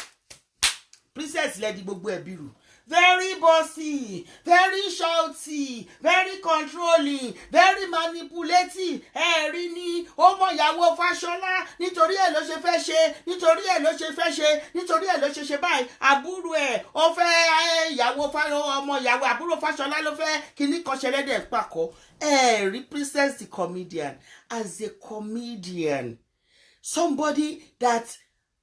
Princess lẹ di gbogbo ẹ̀bi rù. Very bossy, very shouty, very controlling, very manipulative. Ẹ̀rí ni ó mọ ìyàwó Fáṣọlá nítorí ẹ̀ ló ṣe fẹ́ ṣe, nítorí ẹ̀ ló ṣe fẹ́ ṣe, nítorí ẹ̀ ló ṣe báyìí. Àbúrò ẹ̀ ó fẹ́ ìyàwó ọmọ ìyàwó àbúrò Fáṣọlá ló fẹ́ kíní kan ṣẹlẹ́dẹ̀ ń pàkọ́. Ẹ̀rí Princess the comedian as a comedian, somebody that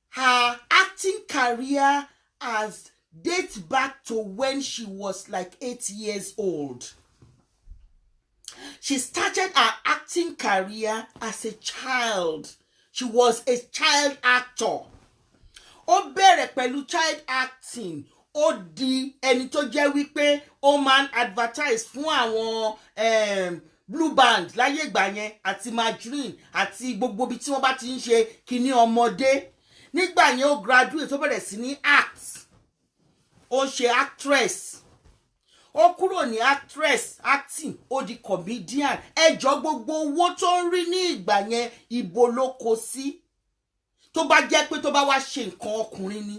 her acting career has dates back to when she was like 8 years old. She started her acting career as a child. She was a child actor. Ó bẹ̀rẹ̀ pẹ̀lú child acting. Ó di ẹni tó jẹ́ wípé ó máa ń advertise fún àwọn blue band láyé ìgbà yẹn àti margarine àti gbogbo ibi tí wọ́n bá ti ń ṣe kíní ọmọdé. Nígbà yẹn ó graduate ó bẹ̀rẹ̀ sí ní act. Ó ṣe actress. Ó kúrò ní actress acting ó di comedian. Ẹjọ́ gbogbo owó tó ń rí ní ìgbà yẹn ibo ló kó sí. Tó bá jẹ́ pé tó bá wá ṣe nǹkan ọkùnrin ni.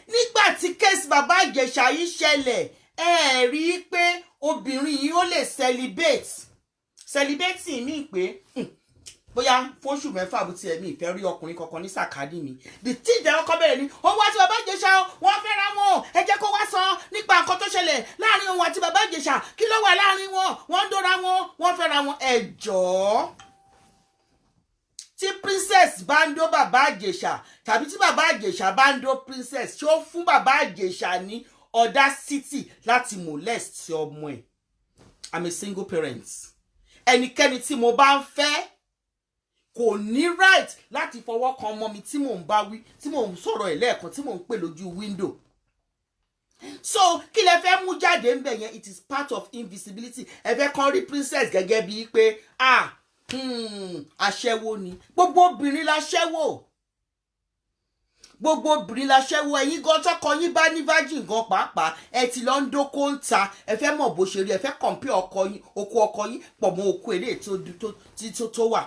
Nígbà tí case bàbá Ìjẹ̀ṣà yìí ṣẹlẹ̀ ẹ rí i pé obìnrin yìí ó lè celebrate mi pé bóyá fóṣù 6 bó tiẹ̀ mi ìfẹ́ rí ọkùnrin kankan ní sàkádì mi. The thing jẹ́ ọkọ bẹ̀rẹ̀ ni òun àti bàbá Ìjẹ̀ṣà wọ́n fẹ́ra wọn ẹ jẹ́ kó wá sọ nípa nǹkan tó ṣẹlẹ̀ láàrin òun àti bàbá Ìjẹ̀ṣà kí ló wà láàrin wọn wọ́n ń dóra wọn wọ́n fẹ́ra wọn. Ẹ jọ̀ọ́ tí princess bá ń dó bàbá Ìjẹ̀ṣà tàbí tí bàbá Ìjẹ̀ṣà bá ń dó princess ṣó fún bàbá Ìjẹ̀ṣà ní audacity láti molest ọmọ ẹ̀. I'm a single parent. Ẹnikẹ́ni tí mo bá ń fẹ́ kò ní right láti fọwọ́ kan ọmọ mi tí mò ń bá wí tí mò ń sọ̀rọ̀ ẹ̀ lẹ́ẹ̀kan tí mò ń pè lójú window. So kí lẹ fẹ́ mú jáde ń bẹ̀ yẹn? It is part of invisibility. Ẹ fẹ́ kàn rí princess gẹ́gẹ́ bíi pé aṣẹ́wó ni. Gbogbo obìnrin láṣẹ́wó. Gbogbo obìnrin láṣẹ́wó. Ẹ̀yin gan tọkọ yín bá ní virgin gan pàápàá ẹ ti lọ ń dóko ń ta ẹ fẹ́ mọ̀ bó ṣe rí ẹ fẹ́ compare ọkọ yín oko ọkọ yín pọ̀ mọ́ oko èlé tó wà.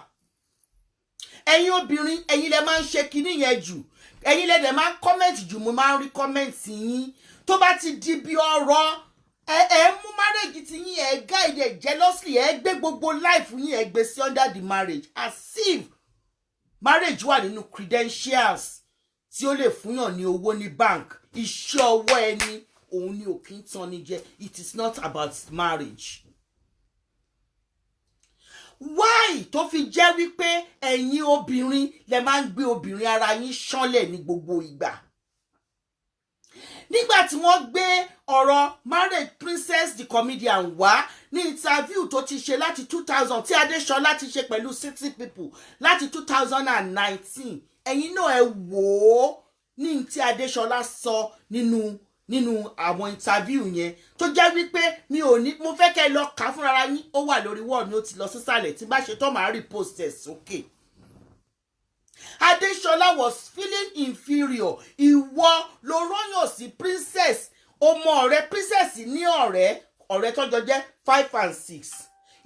Ẹ̀yin obìnrin ẹ̀yin lẹ máa ń ṣe kinní yẹn jù. Ẹ̀yin lẹ dẹ̀ máa ń comment jù. Mo máa ń rí comment yín tó bá ti di bí ọ̀rọ̀ ẹ mú marriage ti yín ẹ guide jealously ẹ gbé gbogbo life yín ẹ gbé sí under the marriage as if marriage wà nínú credentials tí ó lè fúnyàn ní owó ní bank. Iṣẹ́ ọwọ́ ẹni òun ni ò kí ń tán ní jẹ. It is not about marriage. Why tó fi jẹ́ wípé ẹ̀yin obìnrin lẹ máa ń gbé obìnrin ara yín ṣánlẹ̀ ní gbogbo ìgbà? Nígbà tí wọ́n gbé ọ̀rọ̀ marriage princess the comedian wá ní interview tó ti ṣe láti 2000 tí Adéṣọlá ti ṣe pẹ̀lú City People láti 2019 ẹ̀yin náà ẹ wò ó ní tí Adéṣọlá sọ nínú àwọn interview yẹn tó jẹ́ wípé mo fẹ́ kẹ́ lọ kà fúnra yín ó wà lórí wall ni ó ti lọ sísàlẹ̀ tí bá ṣe tó máa repost ẹ̀ sókè. Adéṣọlá was feeling inferior. Ìwọ ló rọ́yàn sí princess. Ọmọ ọ̀rẹ́ princess ní ọ̀rẹ́ tó jọ jẹ́ 5 and 6.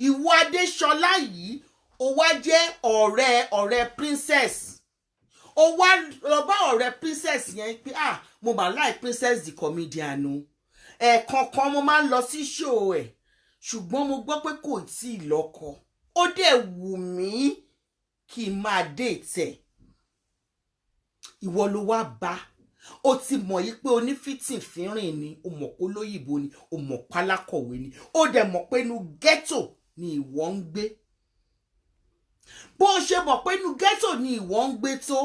Ìwọ Adéṣọlá yìí ó wá jẹ́ ọ̀rẹ́ princess. Ó wá lọ bá ọ̀rẹ́ princess yẹn pé mo bá like princess the comedian o. Ẹ̀ẹ̀kọ̀ọ̀kan mo máa ń lọ sí show ẹ̀ ṣùgbọ́n mo gbọ́ pé kò tí ì lọ́kọ. Ó dẹ̀ wù mí kí n máa date ẹ̀. Ìwọ ló wá bá ó ti mọ̀ yí pé onífìtìn fínrìn ni ó mọ̀ pé olóyìnbó ni ó mọ̀ pálákọ̀wé ni ó dẹ̀ mọ̀ pé inú ghetto ni ìwọ ń gbé. bó ṣe mọ̀ pé inú ghetto ni ìwọ ń gbé tó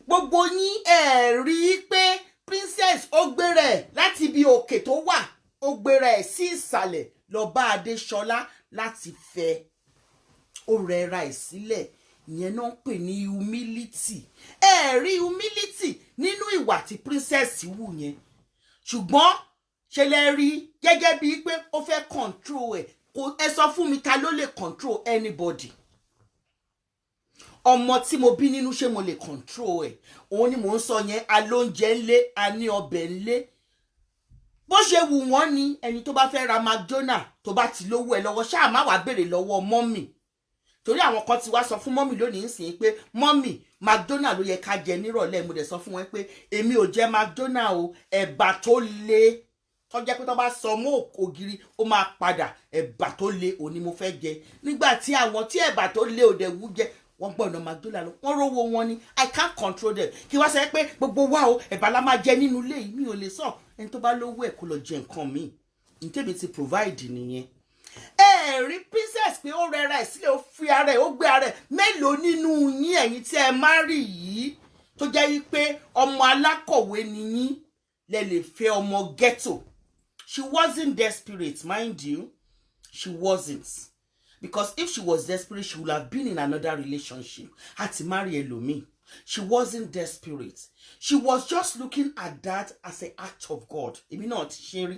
gbogbo yín ẹ rí pé princess ó gbéra ẹ̀ láti ibi òkè tó wà ó gbéra ẹ̀ sí ìsàlẹ̀ lọ bá Adéṣọlá láti fẹ́ ó rẹra ẹ̀ sílẹ̀ ìyẹn náà ń pè ní humility ẹ rí humility nínú ìwà tí princess wù yẹn ṣùgbọ́n ṣe lè rí gẹ́gẹ́ bíi pé ó fẹ́ control ẹ̀ kò ẹ sọ fún mi ta ló lè control anybody ọmọ tí mo bí nínú ṣé mo lè control ẹ̀ òun ni mò ń sọ yẹn alóúnjẹ ńlé a ní ọbẹ̀ ńlé bó ṣe wù wọ́n ni ẹni tó bá fẹ́ ra McDonald tó bá ti lówó ẹ lọ́wọ́ ṣáà má wàá béèrè lọ́wọ́ mọ́mì torí àwọn kan ti wá sọ fún mọ́mì lónìí nsìn pé mọ́mì McDonald ló yẹ ká jẹ nírọ̀lẹ́ mo dẹ̀ sọ fún wọn pé èmi ò jẹ McDonald o ẹ̀bà tó le tó jẹ́ pé tó bá sọ mọ́ ògiri ó máa padà ẹ̀bà tó le òun ni mo fẹ́ jẹ nígbà tí àwọn tí ẹ̀bà tó le ò dẹ̀ wú jẹ wọ́n gbọ́dọ̀ McDonald lọ wọ́n rówó wọn ni I can't control them kí wá sẹ́ pé gbogbo wa o ẹ̀bà la máa jẹ nínú ilé yìí mi ò lè sọ ẹni tó bá lówó ẹ̀ kó lọ jẹ nǹkan míì ní tèmi ti provide nìyẹn ẹ rí princess pé ó rẹra ẹ̀ sílẹ̀ ó fi ara ẹ̀ ó gbé ara ẹ̀ mélòó nínú yín ẹ̀yin tí ẹ má rí yìí tó jẹ́ wípé ọmọ alákọ̀wé ni yín lẹ lè fẹ́ ọmọ ghetto she wasn't desperate mind you she wasn't because if she was desperate she would have been in another relationship had to marry ẹlòmíì she wasn't desperate she was just looking at that as an act of God èmi náà ti ṣe rí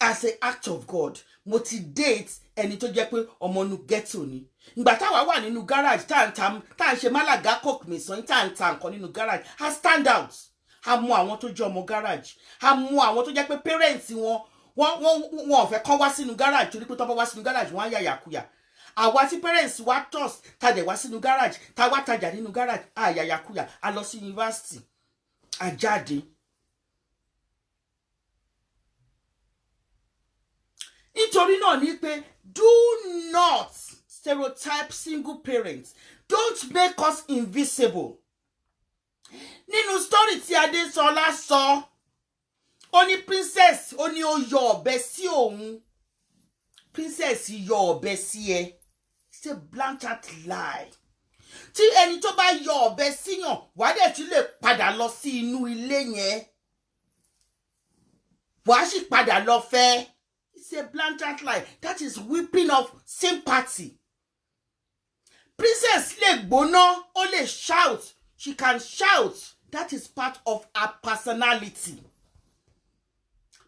as an act of God mo ti date ẹni tó jẹ́ pé ọmọ inú ghetto ni ìgbà táwa wà nínú garage tá à ń ṣe málaga coke mìsàn tá à ń ta nǹkan nínú garage a stand out a mọ àwọn tó jẹ́ ọmọ garage a mọ àwọn tó jẹ́ pé parents wọn ò fẹ́ kán wá sínú garage torí pé tó bá wá sínú garage wọ́n á yàyàkuyà àwa tí parents wa trust tàdé wá sínú garage tá wá tajà nínú garage a yàyàkuyà a lọ sí university a jáde. Nítorí náà ni pé do not stereotype single parents don't make us invisible. Nínú story tí Adéṣọlá sọ ó ní princess ó ní ó yọ ọ̀bẹ sí òun princess yọ ọ̀bẹ sí ẹ it's a blatant lie tí ẹni tó bá yọ ọ̀bẹ síyàn wàá dẹ̀ tún lè padà lọ sí inú ilé yẹn wàá sì padà lọ fẹ́. It's a blatant lie. That is whipping of sympathy. Princess lè gbóná, ó lè shout. She can shout. That is part of her personality.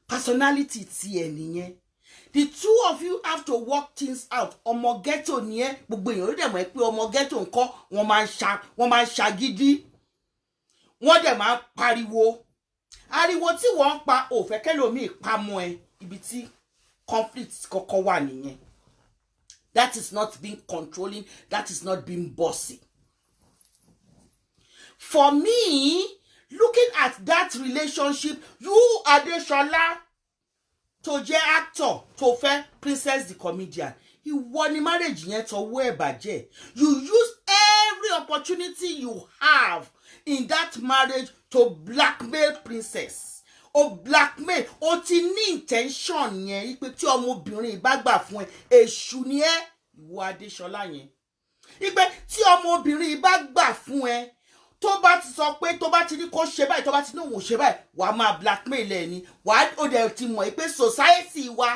Personality ti ẹ nìyẹn. The two of you have to work things out. Ọmọ ghetto nìyẹn. Gbogbo èèyàn ló dẹ̀ mọ̀ pé ọmọ ghetto ńkọ́ wọ́n máa ń ṣagídí. Wọ́n dẹ̀ máa ń pariwo. Ariwo tí wọ́n ń pa ò fẹ́ kẹ́lòmíì pamọ́ ẹ ibi tí conflict kọ́kọ́ wà nìyẹn. That is not being controlling. That is not being bossy. For me, looking at that relationship, you Adéṣọlá tó jẹ́ actor tó fẹ́ princess the comedian, ìwọ ni marriage yẹn tọwọ́ ẹ̀ bàjẹ́. You use every opportunity you have in that marriage to blackmail princess. O blackmail o ti ní intention yẹn ipe tí ọmọbìnrin bá gbà fún ẹ èṣù ni ẹ ìwọ Adéṣọlá yẹn ipe tí ọmọbìnrin bá gbà fún ẹ tó bá ti sọ pé tó bá ti ní kó ṣe báyìí tó bá ti ní òun ṣe báyìí wàá máa blackmail ẹ ni wàá ó dẹ̀ ti mọ̀ pé society wa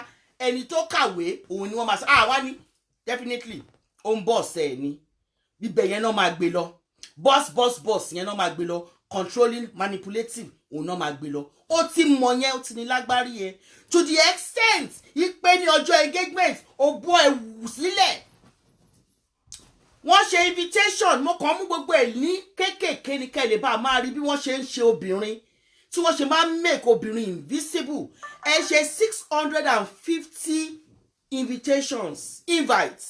ẹni tó kàwé òun ni wọ́n máa sọ wá ní definitely ó ń boss ẹ ni bíbẹ̀ yẹn náà máa gbé lọ boss yẹn náà máa gbé lọ controlling manipulative òun náà máa gbé lọ ó ti mọ̀ yẹn ó ti ní lágbárí ẹ to the extent ipe ní ọjọ́ engagement ó bọ́ ẹ̀wù sílẹ̀ wọ́n ṣe invitation mo kàn mú gbogbo ẹ̀ ní kéékèèké ní kẹ́lẹ́ bá a máa rí bí wọ́n ṣe ń ṣe obìnrin tí wọ́n ṣe máa ń make obìnrin invisible ẹ ṣe 650 invites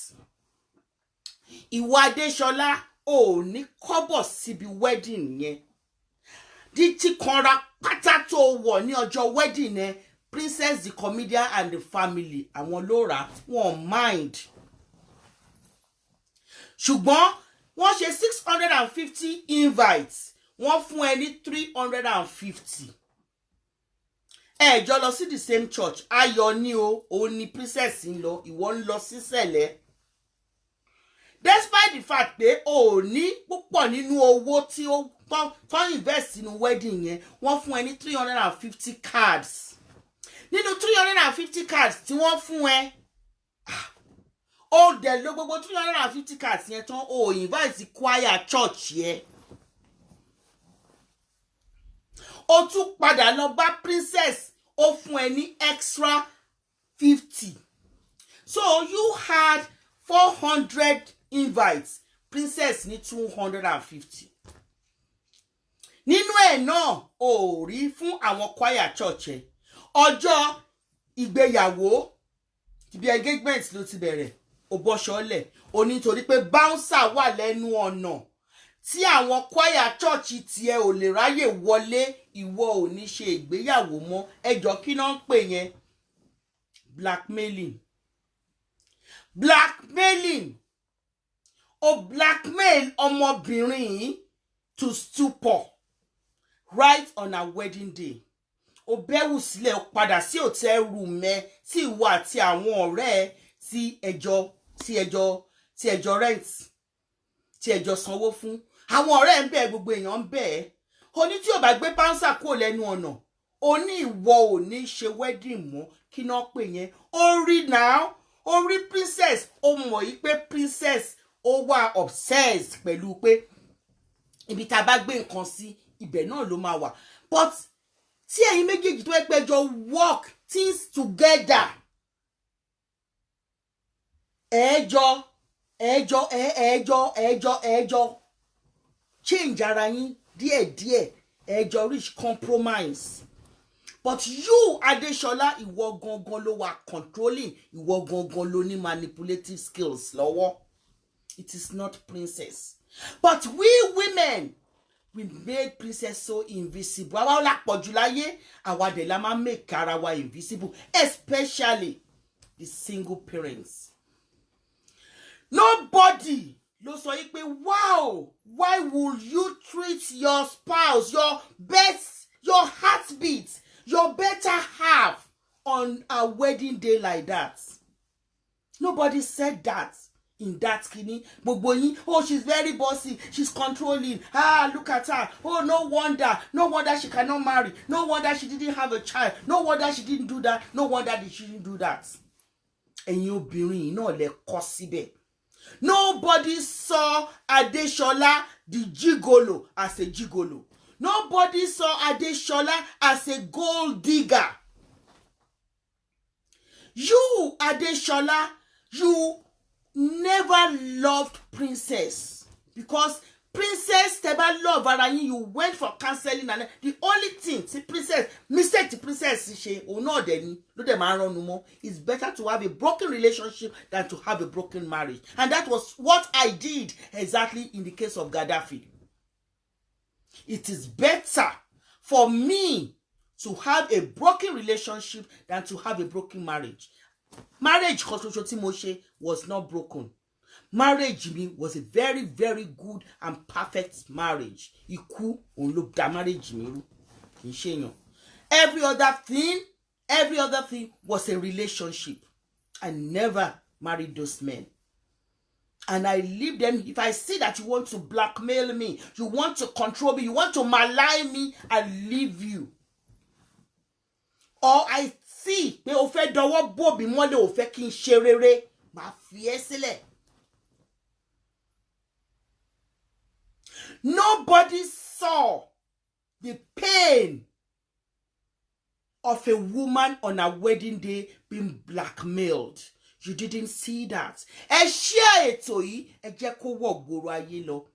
ìwọ Adéṣọlá ò ní kọ́bọ̀ síbi wedding yẹn díjí kanra pátá tó wọ̀ ní ọjọ́ wedding ẹ princess the comedian and the family àwọn ló rà wọ́n mind ṣùgbọ́n wọ́n ṣe 650 invites wọ́n fún ẹ ní 350 ẹ jọ lọ sí the same church ayọ̀ ni o òun ni princess ń lọ ìwọ ń lọ sí sẹ̀lẹ̀ despite the fact pé o ní púpọ̀ nínú owó tí ó tó invest nínú wedding yẹn, wọ́n fún ẹ ní 350 cards. Nínú 350 cards tí wọ́n fún ẹ, ó dẹ̀ ló gbogbo 350 cards yẹn tán, o invite choir church yẹn. Ó tún padà lọ bá princess, ó fún ẹ ní extra 50. So you had 400 invites, princess ní 250. Nínú ẹ̀ náà ó rí fún àwọn choir church ẹ̀. Ọjọ́ ìgbéyàwó bí engagement ló ti bẹ̀rẹ̀, ó bọ́ ṣọ́lẹ̀, ó ní torí pé bouncer wà lẹ́nu ọ̀nà tí àwọn choir church tiẹ̀ ò lè ráyè wọlé, ìwọ ò ní ṣe ìgbéyàwó mọ́. Ẹjọ́ kí náà ń pè yẹn? Blackmailing. Blackmailing. O blackmail ọmọbìnrin to stupor right on her wedding day. O bẹ́wù sílẹ̀, o padà sí hotel room ẹ tí ìwọ àti àwọn ọ̀rẹ́ ẹ tí ẹjọ́ rent, tí ẹjọ́ sanwó fún. Àwọn ọ̀rẹ́ ń bẹ̀, gbogbo èèyàn ń bẹ̀. O ní tí o bá gbé bouncer kúrò lẹ́nu ọ̀nà, o ní ìwọ ò ní ṣe wedding mọ́. Kí náà pè yẹn? Ó rí now, ó rí princess, ó mọ̀ yí pé princess ó wà obsessed pẹ̀lú pé ibi tá bá gbé nǹkan sí, ibẹ̀ náà ló máa wà. But tí ẹ̀yin méjèèjì tó ẹgbẹ́jọ work things together, ẹjọ́ change ara yín díẹ̀díẹ̀, ẹjọ́ reach compromise. But you, Adeshola, ìwọ gangan ló wà controlling, ìwọ gangan ló ní manipulative skills lọ́wọ́. It is not princess. But we women, we made princess so invisible. Àwa la pọ̀jù láyé, àwa dẹ̀ la máa make ara wa invisible, especially the single parents. Nobody ló sọ yí pé wow, why would you treat your spouse, your best, your heartbeat, your better half on a wedding day like that? Nobody said that. In that skinny, gbogbo yín, oh, she's very bossy, she's controlling, look at her, oh, no wonder she cannot marry, no wonder she didn't have a child, no wonder she didn't do that, no wonder she didn't do that. Ẹ̀yin obìnrin náà lẹ kọ síbẹ̀. Nobody saw Adeshola the gigolo as a gigolo. Nobody saw Adeshola as a gold digger. You, Adeshola, you never loved princess, because princess teba love ara yin, you went for counseling, and the only thing princess mistake the princess ṣe o náà dẹ̀ ni ló dẹ̀ máa ranu mọ́. It's better to have a broken relationship than to have a broken marriage, and that was what I did exactly in the case of Gaddafi. It is better for me to have a broken relationship than to have a broken marriage. Marriage was not broken. Marriage me was a very, very good and perfect marriage. Iku onlo da marriage me. Every other thing was a relationship. I never married those men. And I leave them. If I see that you want to blackmail me, you want to control me, you want to malign me, I leave you. Or I see pé o fẹ́ dọwọ́ bò bí mọ́lẹ̀, o fẹ́ kí n ṣe rere, máa fi ẹ́ sílẹ̀. Nobody saw the pain of a woman on a wedding day being blackmailed. You didn't see that. Ẹ share ètò yìí, ẹ jẹ́ kó wọ̀ gbòòrò ayé lọ.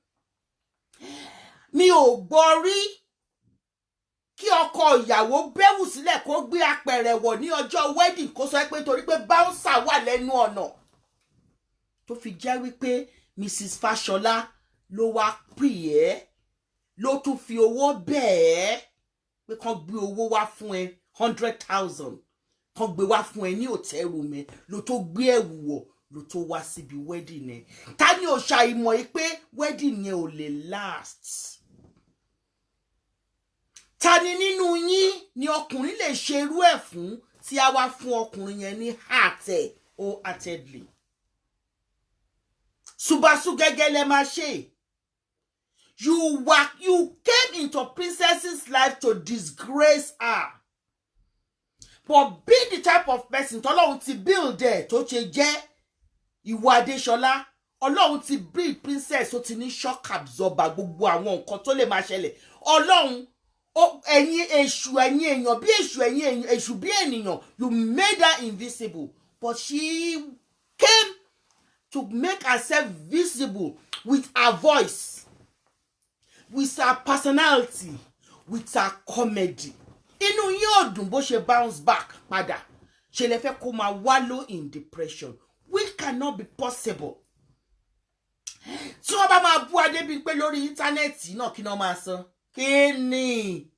Mi ò gbọ́ rí kí ọkọ ìyàwó bẹ́wù sílẹ̀ kó gbé apẹ̀rẹ̀ wọ̀ ní ọjọ́ wedding kó sọ pé torí pé bouncer wà lẹ́nu ọ̀nà. Tó fi jẹ́ wípé Mrs. Fashola ló wá pè ẹ́, ló tún fi owó bẹ́ẹ̀ pé kán gbé owó wá fún ẹ 100,000, kán gbé wá fún ẹ ní hotel room ẹ, ló tó gbé ẹ̀wù wọ̀, ló tó wá síbi wedding ẹ. Ta ni ó ṣàìmọ̀ yìí pé wedding yẹn ò lè last? Ta ni nínú yín ni ọkùnrin lè ṣerú ẹ̀ fún tí a wá fún ọkùnrin yẹn ní heart ẹ̀ wholeheartedly? Subasu gegele mashe. You came into Princess's life to disgrace her. But be the type of person tọ́lọ́run ti build there tó ṣe jẹ́ ìwà Adéṣọlá. Ọlọ́run ti build princess tó ti ní shock absorber gbogbo àwọn nǹkan tó lè máa ṣẹlẹ̀. Ọlọ́run ẹ̀yin èṣù ẹ̀yin èèyàn bí èṣù ẹ̀yin èèyàn èṣù bí ènìyàn, you made her invisible. But she came to make herself visible with her voice, with her personality, with her comedy. Inú yín ò dùn bó ṣe bounce back padà. Ṣé lẹ fẹ́ kó máa wallow in depression, which cannot be possible. Tí wọ́n bá máa bú Adébímpé lórí íńtánẹ́ẹ̀tì náà kí náà máa sọ. Kí ni?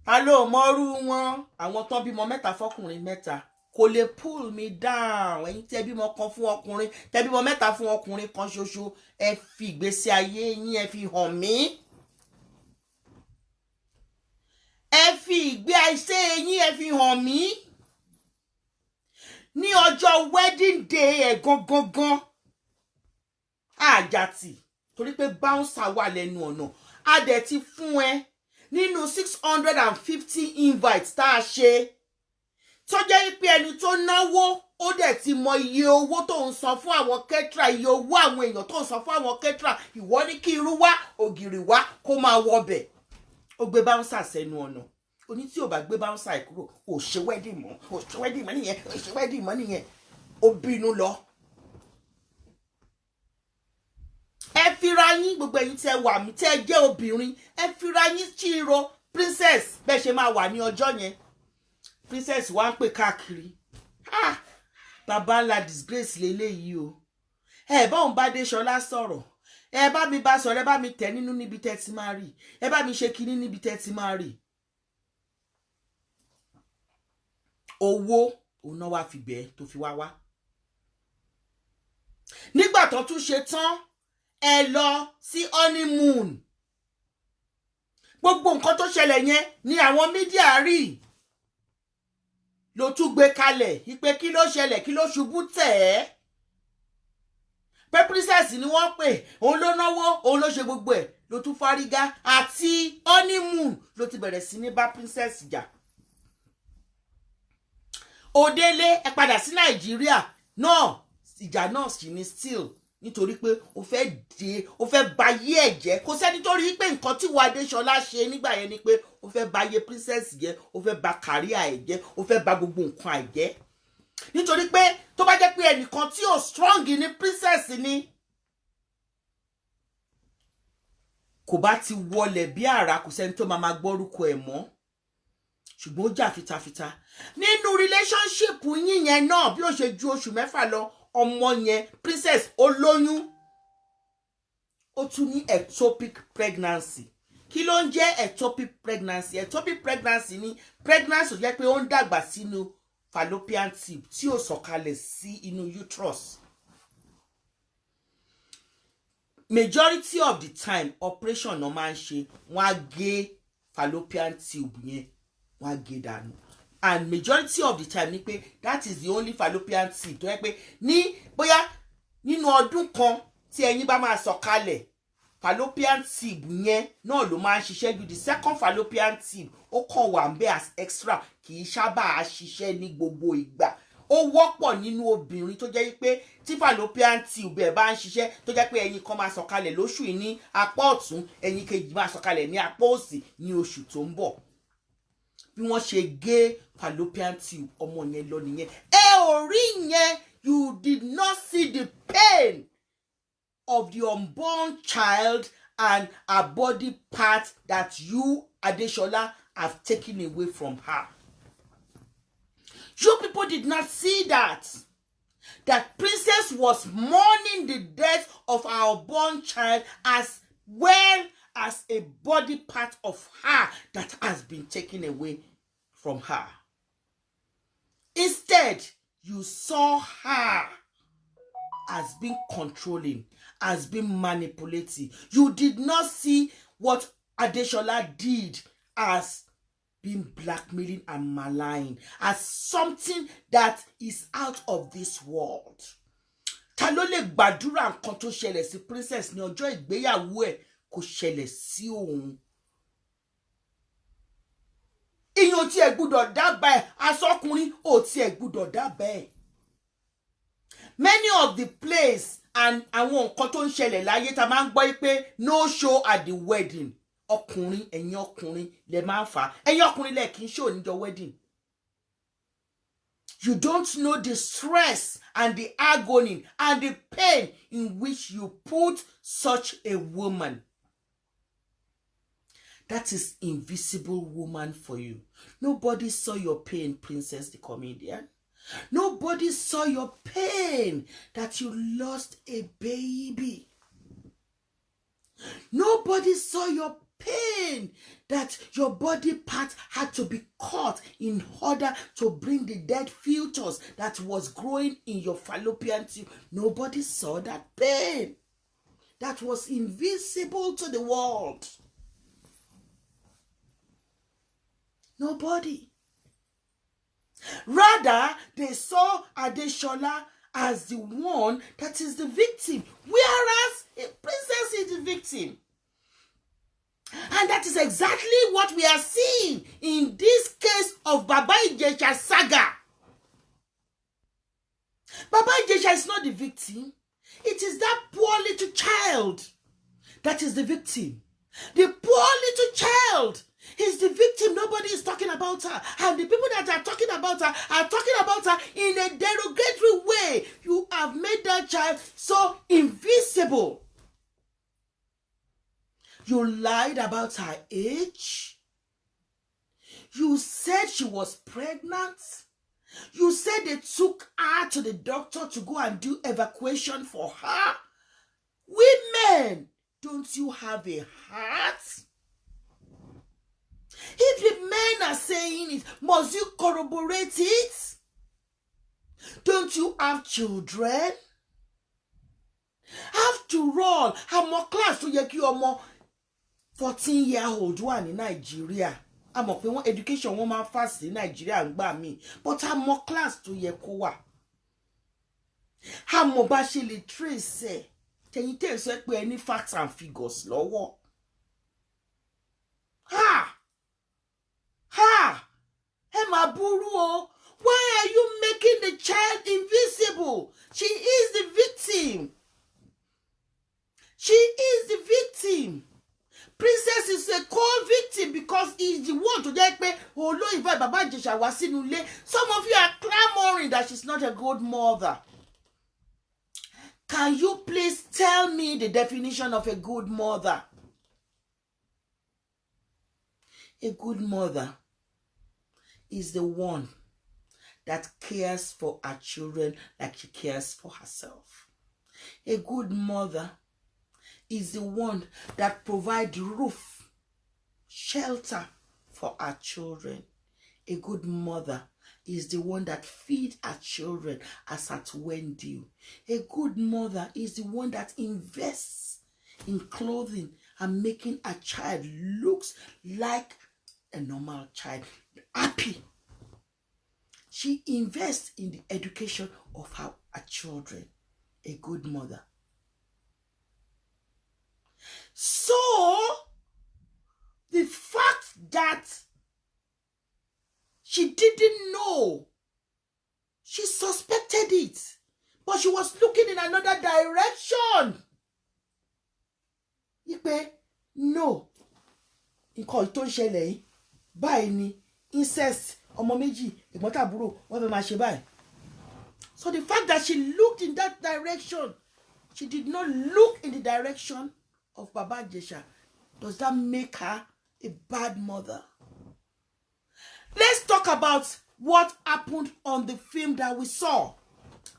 Ta ló mọ́rú wọn? Àwọn tán bímọ mẹ́ta fọ́kùnrin mẹ́ta. Kò lè pull me down. Ẹ̀yin tẹ́ bímọ kan fún ọkùnrin, tẹ́ bímọ mẹ́ta fún ọkùnrin kan ṣoṣo. Ẹ fi ìgbésí ayé yín ẹ fi hàn mí. Ẹ fi ìgbé ayé yín ẹ fi hàn mí. Ní ọjọ́ wedding day ẹ̀ gangan. Àjàtì torí pé bouncer wà lẹ́nu ọ̀nà. A dẹ̀ ti fún ẹ nínú 650 invites tá a ṣe. Tó jẹ́ pé ẹni tó náwó ó dẹ̀ ti mọ iye owó tó ń san fún àwọn caterer, iye owó àwọn èèyàn tó ń san fún àwọn caterer. Ìwọ ní kí irú wá ògìrì wá kó máa wọbẹ̀. Ó gbé bouncer sẹ́nu ọ̀nà. Oní tí ò bá gbé bouncer kúrò, ò ṣe wedding mọ́, ò ṣe wedding mọ́ nìyẹn, ò ṣe wedding mọ́ nìyẹn. Ó bínú lọ. Ẹ fira yín gbogbo ẹ̀yin tẹ́ wà mí tẹ́ jẹ́ obìnrin, ẹ fira yín chiro princess bẹ́ẹ̀ ṣe máa wà ní ọjọ́ yẹn. Princess wá ń pè káàkiri. Bàbá ńlá disgrace leléyìí o. Ẹ bá òun bá Adéṣọlá sọ̀rọ̀. Ẹ bá mi bá sọ̀rọ̀, ẹ bá mi tẹ̀ nínú níbi tẹ́ ti máa rí. Ẹ bá mi ṣe kinní níbi tẹ́ ti máa rí. Owó òun náà wá fi bẹ́ẹ̀ tó fi wá wá. Nígbà tó tún ṣe tán, ẹ lọ sí honeymoon. Gbogbo nǹkan tó ṣẹlẹ̀ yẹn ni àwọn mídíà rí. Ló tún gbé kalẹ̀ ìpè kí ló ṣẹlẹ̀, kí ló ṣubú tẹ̀ ẹ́. Pé princess ni wọ́n pè, òun ló náwó, òun ló ṣe gbogbo ẹ̀. Ló tún fárígá àti honeymoon ló ti bẹ̀rẹ̀ sí ní bá princess jà. Òdélé ẹ padà sí Nàìjíríà náà ìjà náà sì ní still nítorí pé ó fẹ́ bayé ẹ̀ jẹ́. Kò sẹ́ni tó rí pé nǹkan tí wọ́n Adéṣọlá ṣe nígbà yẹn ni pé ó fẹ́ bayé princess jẹ́, ó fẹ́ ba career ẹ̀ jẹ́, ó fẹ́ ba gbogbo nǹkan ẹ̀ jẹ́. Nítorí pé tó bá jẹ́ pé ẹnìkan tí ò strong ní princess ni, kò bá ti wọlẹ̀ bí àrá, kò sẹ́ni tó máa gbọ́rúkọ ẹ̀ mọ́. Ṣùgbọ́n ó jà fitafita. Nínú relationship yín yẹn náà bí ó ṣe ju oṣù 6 lọ, ọmọ yẹn princess ó lóyún. Ó tún ní ectopic pregnancy. Kí ló ń jẹ́ ectopic pregnancy? Ectopic pregnancy ni pregnancy tó jẹ́ pé ó ń dàgbà sínú fallopian tube tí ó sọ̀kalẹ̀ sí inú uterus. Majority of the time operation no máa ń ṣe, wọ́n á gé fallopian tube yẹn, wọ́n á gé dànù. And majority of the time ni pé that is the only fallopian tube tó yẹ pé ní bóyá nínú ọdún kan tí ẹyin bá máa sọ̀kalẹ̀, fallopian tube yẹn náà ló máa ń ṣiṣẹ́ ju the second fallopian tube ó kàn wà ń bẹ as extra, kì í sábà ṣiṣẹ́ ní gbogbo ìgbà. Ó wọ́pọ̀ nínú obìnrin tó jẹ́ pé tí fallopian tube ẹ̀ bá ń ṣiṣẹ́ tó jẹ́ pé ẹyin kan máa sọ̀kalẹ̀ lóṣù yìí ní apá ọ̀tún, ẹyin kejì máa sọ̀kalẹ̀ ní apá òsì ní oṣù tó ń bọ̀. Bí wọ́n ṣe gé fallopian tube ọmọ yẹn lọ nìyẹn. Ẹ ò rí yẹn, you did not see the pain of the unborn child and her body part that you, Adéṣọlá, have taken away from her. You people did not see that. That princess was mourning the death of her unborn child as well as a body part of her that has been taken away from her. Instead, you saw her as being controlling, as being manipulative. You did not see what Adéṣọlá did as being blackmailing and malign, as something that is out of this world. Ta ló lè gbàdúrà nǹkan tó ṣẹlẹ̀ sí princess ní ọjọ́ ìgbéyàwó ẹ̀ kó ṣẹlẹ̀ sí òun? Ìyẹn tí ẹ gbúdọ̀ dábàá ẹ̀, asọ́kùnrin ò tí ẹ gbúdọ̀ dábàá ẹ̀. Many of the plays and àwọn nǹkan tó ń ṣẹlẹ̀ láyé ta máa ń gbọ́ pé no show at the wedding. Ọkùnrin, ẹ̀yin ọkùnrin lẹ máa ń fà á. Ẹ̀yin ọkùnrin lẹ kì í show níjọ́ wedding. You don't know the stress and the agony and the pain in which you put such a woman. That is invisible woman for you. Nobody saw your pain, Princess the comedian. Nobody saw your pain that you lost a baby. Nobody saw your pain that your body parts had to be cut in order to bring the dead fetus that was growing in your fallopian tube. Nobody saw that pain. That was invisible to the world. Nobody. Rather, they saw Adeshola as the one that is the victim, whereas a princess is the victim. And that is exactly what we are seeing in this case of Baba Ijesha saga. Baba Ijesha is not the victim. It is that poor little child that is the victim. The poor little child is the victim. Nobody is talking about her. And the people that are talking about her in a derogatory way. You have made that child so invisible. You lied about her age. You said she was pregnant. You said they took her to the doctor to go and do evacuation for her. Women, don't you have a heart? If the men are saying it, must you corroborate it? Don't you have children? After all, I'm more class to yẹ kí ọmọ 14-year-old wà ní Nàìjíríà. I'm mọ̀ pé wọ́n education wọ́n máa fast ní Nàìjíríà ń gbà mí. But I'm more class tó yẹ kó wà. I'm mọ̀ bá ṣe lè trace ẹ̀. Tẹ̀yìn tẹ̀ sọ pé ẹ ní facts and figures lọ́wọ́. Ẹ mà burú o. Why are you making the child invisible? She is the victim. She is the victim. Princess is a co-victim because he's the one to get pé olóyìn bá Baba Ijesha wá sínú ilé. Some of you are clamoring that she's not a good mother. Can you please tell me the definition of a good mother? A good mother is the one that cares for her children like she cares for herself. A good mother is the one that provides roof, shelter for her children. A good mother is the one that feeds her children as at when due. A good mother is the one that invests in clothing and making a child looks like a normal child, happy. She invests in the education of her children. A good mother. So, the fact that she didn't know, she suspected it, but she was looking in another direction. Ipe, no, nǹkan tó ń ṣẹlẹ̀ yìí, báyìí ni incest, ọmọ méjì, ẹ̀gbọ́n tàbúrò, wọ́n fẹ́ máa ṣe báyìí. So the fact that she looked in that direction, she did not look in the direction of Baba Ijesha. Does that make her a bad mother? Let's talk about what happened on the film that we saw.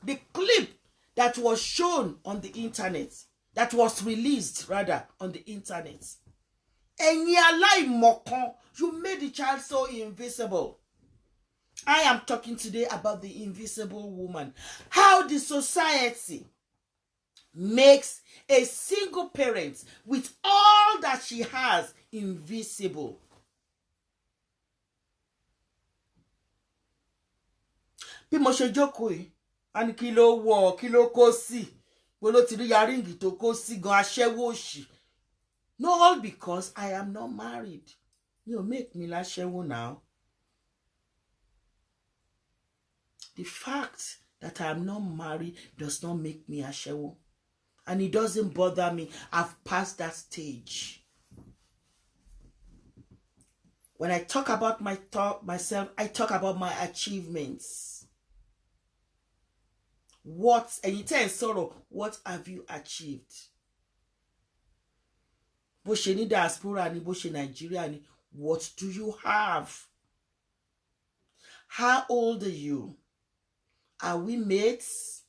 The clip that was shown on the internet. That was released, rather, on the internet. Ẹ̀yin aláìmọ̀kan, you made the child so invisible. I am talking today about the invisible woman. How the society makes a single parent with all that she has invisible. Bí mo ṣe jókòó yìí, And kilo wọ̀, kilo kó sí. Bolo ti rí yaringi tó kó sí gan aṣẹ́wó òṣì. No, all because I am not married. You make me láṣẹ́wó now. The fact that I am not married does not make me aṣẹ́wó. And it doesn't bother me. I've passed that stage. When I talk about myself, I talk about my achievements. And you tell sorrow, what have you achieved? Bó ṣe ní diaspora ni, bó ṣe Nigeria ni, what do you have? How old are you? Are we mates?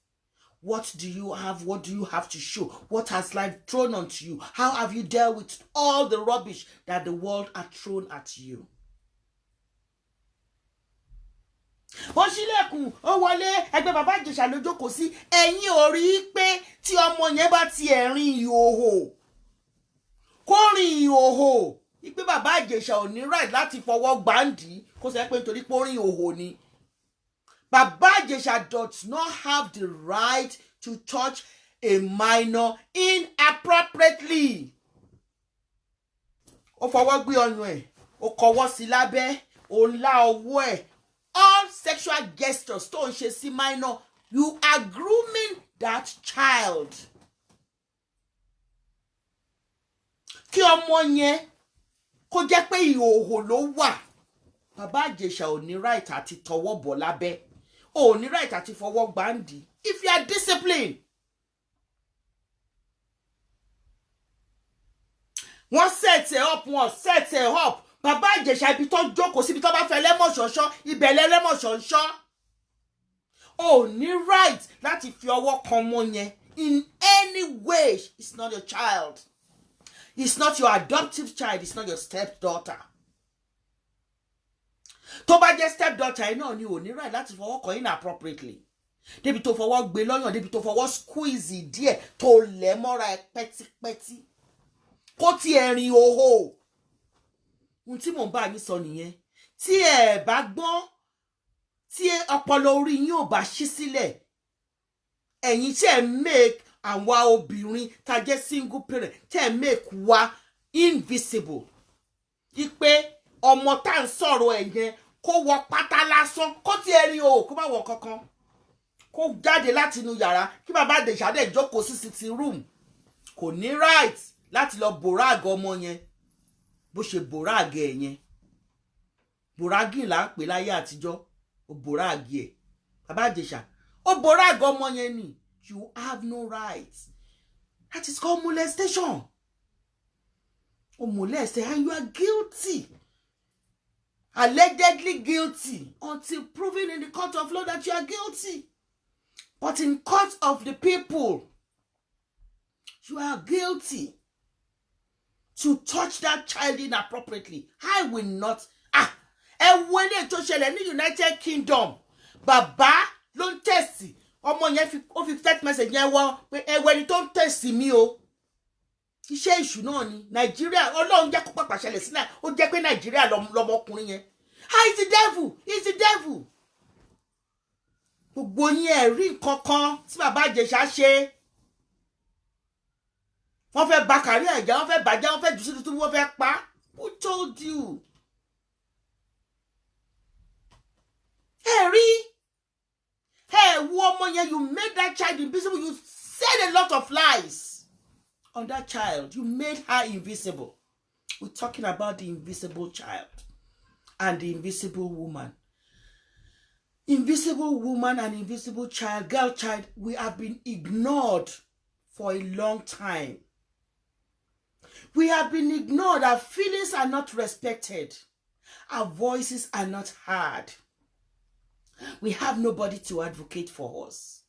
What do you have? What do you have to show? What has life thrown onto you? How have you dealt with all the rubbish that the world has thrown at you? Wọ́n ṣílẹ̀kùn, ó wọlé, ẹgbẹ́ bàbá Ìjẹ̀ṣà ló jókòó sí, ẹ̀yin ò rí pé tí ọmọ yẹn bá ti rìn ìhòhò. Kó rìn ìhòhò. Ìpé bàbá Ìjẹ̀ṣà ò ní right láti fọwọ́ gbàǹdì, kó sọ pé nítorí pé ó rìn ìhòhò ni. Bàbá Ìjẹ̀ṣà does not have the right to touch a minor inappropriately. Ó fọwọ́ gbé ọyàn ẹ̀, ó kọwọ́ sí lábẹ́, ó lá ọwọ́ ẹ̀. All sexual gestures tó ń ṣe sí minor, you are grooming that child. Kí ọmọ yẹn kó jẹ́ pé ìhòhò ló wà. Bàbá Ìjẹ̀ṣà ò ní right àti tọwọ́ bọ̀ lábẹ́. Ò ní right àti fọwọ́ gbàǹdì. If you are disciplined. Wọ́n set it up, wọ́n set it up. Bàbá Ìjẹ̀ṣà ibi tó jókòó síbi tó bá fẹ́ lẹ́mọ̀ṣọ̀ṣọ́, ibẹ̀ lẹ́mọ̀ṣọ̀ṣọ́. Ò ní right láti fi ọwọ́ kan ọmọ yẹn in any way. It's not your child. It's not your adoptive child. It's not your stepdaughter. Tó bá jẹ́ stepdaughter yìí náà ni ò ní right láti fọwọ́ kan inappropriately. Débi tó fọwọ́ gbé lọ́yàn, débi tó fọwọ́ squeeze díẹ̀ tó lẹ̀ mọ́ra ẹ pẹ́típẹ́tí. Kó ti ẹ̀rìn òhò. Ohun tí mò ń bá yín sọ nìyẹn. Tí ẹ bá gbọ́n, tí ọpọlọ orí yín ò bá ṣí sílẹ̀, ẹ̀yin tí ẹ make àwa obìnrin tá jẹ́ single parent, tí ẹ make wa invisible. Ipe ọmọ tá ń sọ̀rọ̀ ẹ̀ yẹn kó wọ pátá lásán, kó ti ẹ̀rìn òhò, kó má wọ kankan. Kó jáde láti inú yàrá, kí bàbá Ìjẹ̀ṣà dẹ̀ jókòó sí sitting room. Kò ní right láti lọ bòrágì ọmọ yẹn. Bó ṣe bòrágì ẹ̀ yẹn. Bòrágì là ń pè láyé àtijọ́. Ó bòrágì ẹ̀. Bàbá Ìjẹ̀ṣà, ó bòrágì ọmọ yẹn ni. You have no right. That is called molestation. O molest and you are guilty. Allegedly guilty until proven in the court of law that you are guilty. But in court of the people, you are guilty to touch that child inappropriately. I will not. Ẹ wo ilé tó ṣẹlẹ̀ ní United Kingdom. Bàbá ló ń tẹ̀sí. Ọmọ yẹn ó fi text message yẹn wọ́n pé ẹwẹ́ ni tó ń tẹ̀sí mi o. Iṣẹ́ ìṣù náà ni. Nàìjíríà, Ọlọ́run jẹ́ kó pàpà ṣẹlẹ̀ sí náà. Ó jẹ́ pé Nàìjíríà lọmọkùnrin yẹn. It's the devil. It's the devil. Gbogbo yín ẹ rí nǹkan kan tí bàbá Ìjẹ̀ṣà ṣe. Wọ́n fẹ́ bà kárí ẹ̀jẹ̀, wọ́n fẹ́ bàjẹ́, wọ́n fẹ́ jù sí túbú, wọ́n fẹ́ pa. Who told you? Ẹ rí. Hey, woman, you made that child invisible. You said a lot of lies on that child. You made her invisible. We're talking about the invisible child and the invisible woman. Invisible woman and invisible child, girl child, we have been ignored for a long time. We have been ignored. Our feelings are not respected. Our voices are not heard. We have nobody to advocate for us.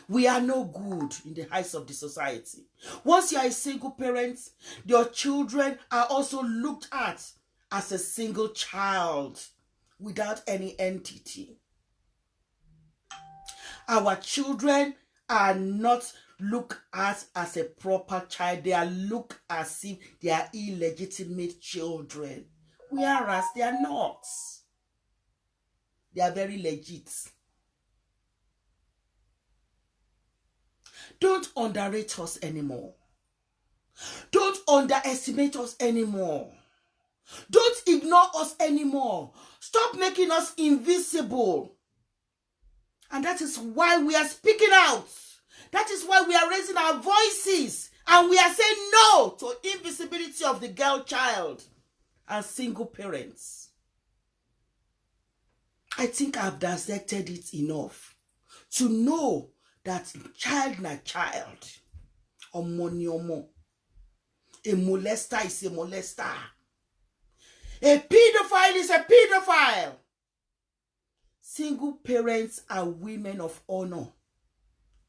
We are no good in the eyes of the society. Once you are a single parent, your children are also looked at as a single child without any entity. Our children are not looked at as a proper child. They are looked as if they are illegitimate children, whereas they are not. They are very legit. Don't underrate us anymore. Don't underestimate us anymore. Don't ignore us anymore. Stop making us invisible. And that is why we are speaking out. That is why we are raising our voices. And we are saying no to invisibility of the girl child and single parents. I think I've dissected it enough to know that child na child. Omo ni omo. A molester is a molester. A pedophile is a pedophile. Single parents are women of honor.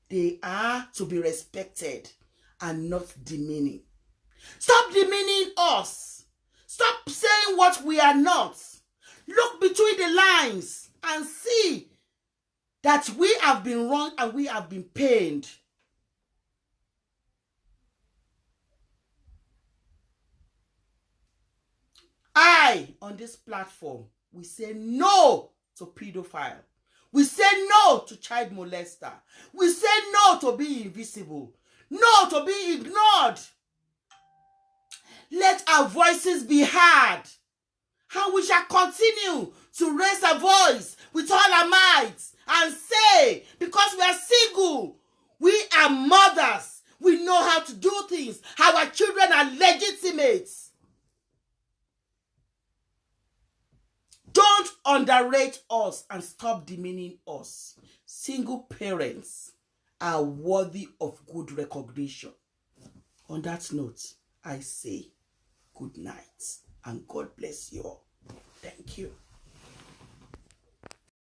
They are to be respected and not demeaning. Stop demeaning us. Stop saying what we are not. Look between the lines and see that we have been wronged and we have been pained. On this platform, we say no to pedophile. We say no to child molester. We say no to be invisible. No to be ignored. Let our voices be heard. And we shall continue to raise our voice with all our might and say, because we are single, we are mothers. We know how to do things. Our children are legitimate. Don't underrate us and stop demeaning us. Single parents are worthy of good recognition. On that note, I say good night and God bless you all.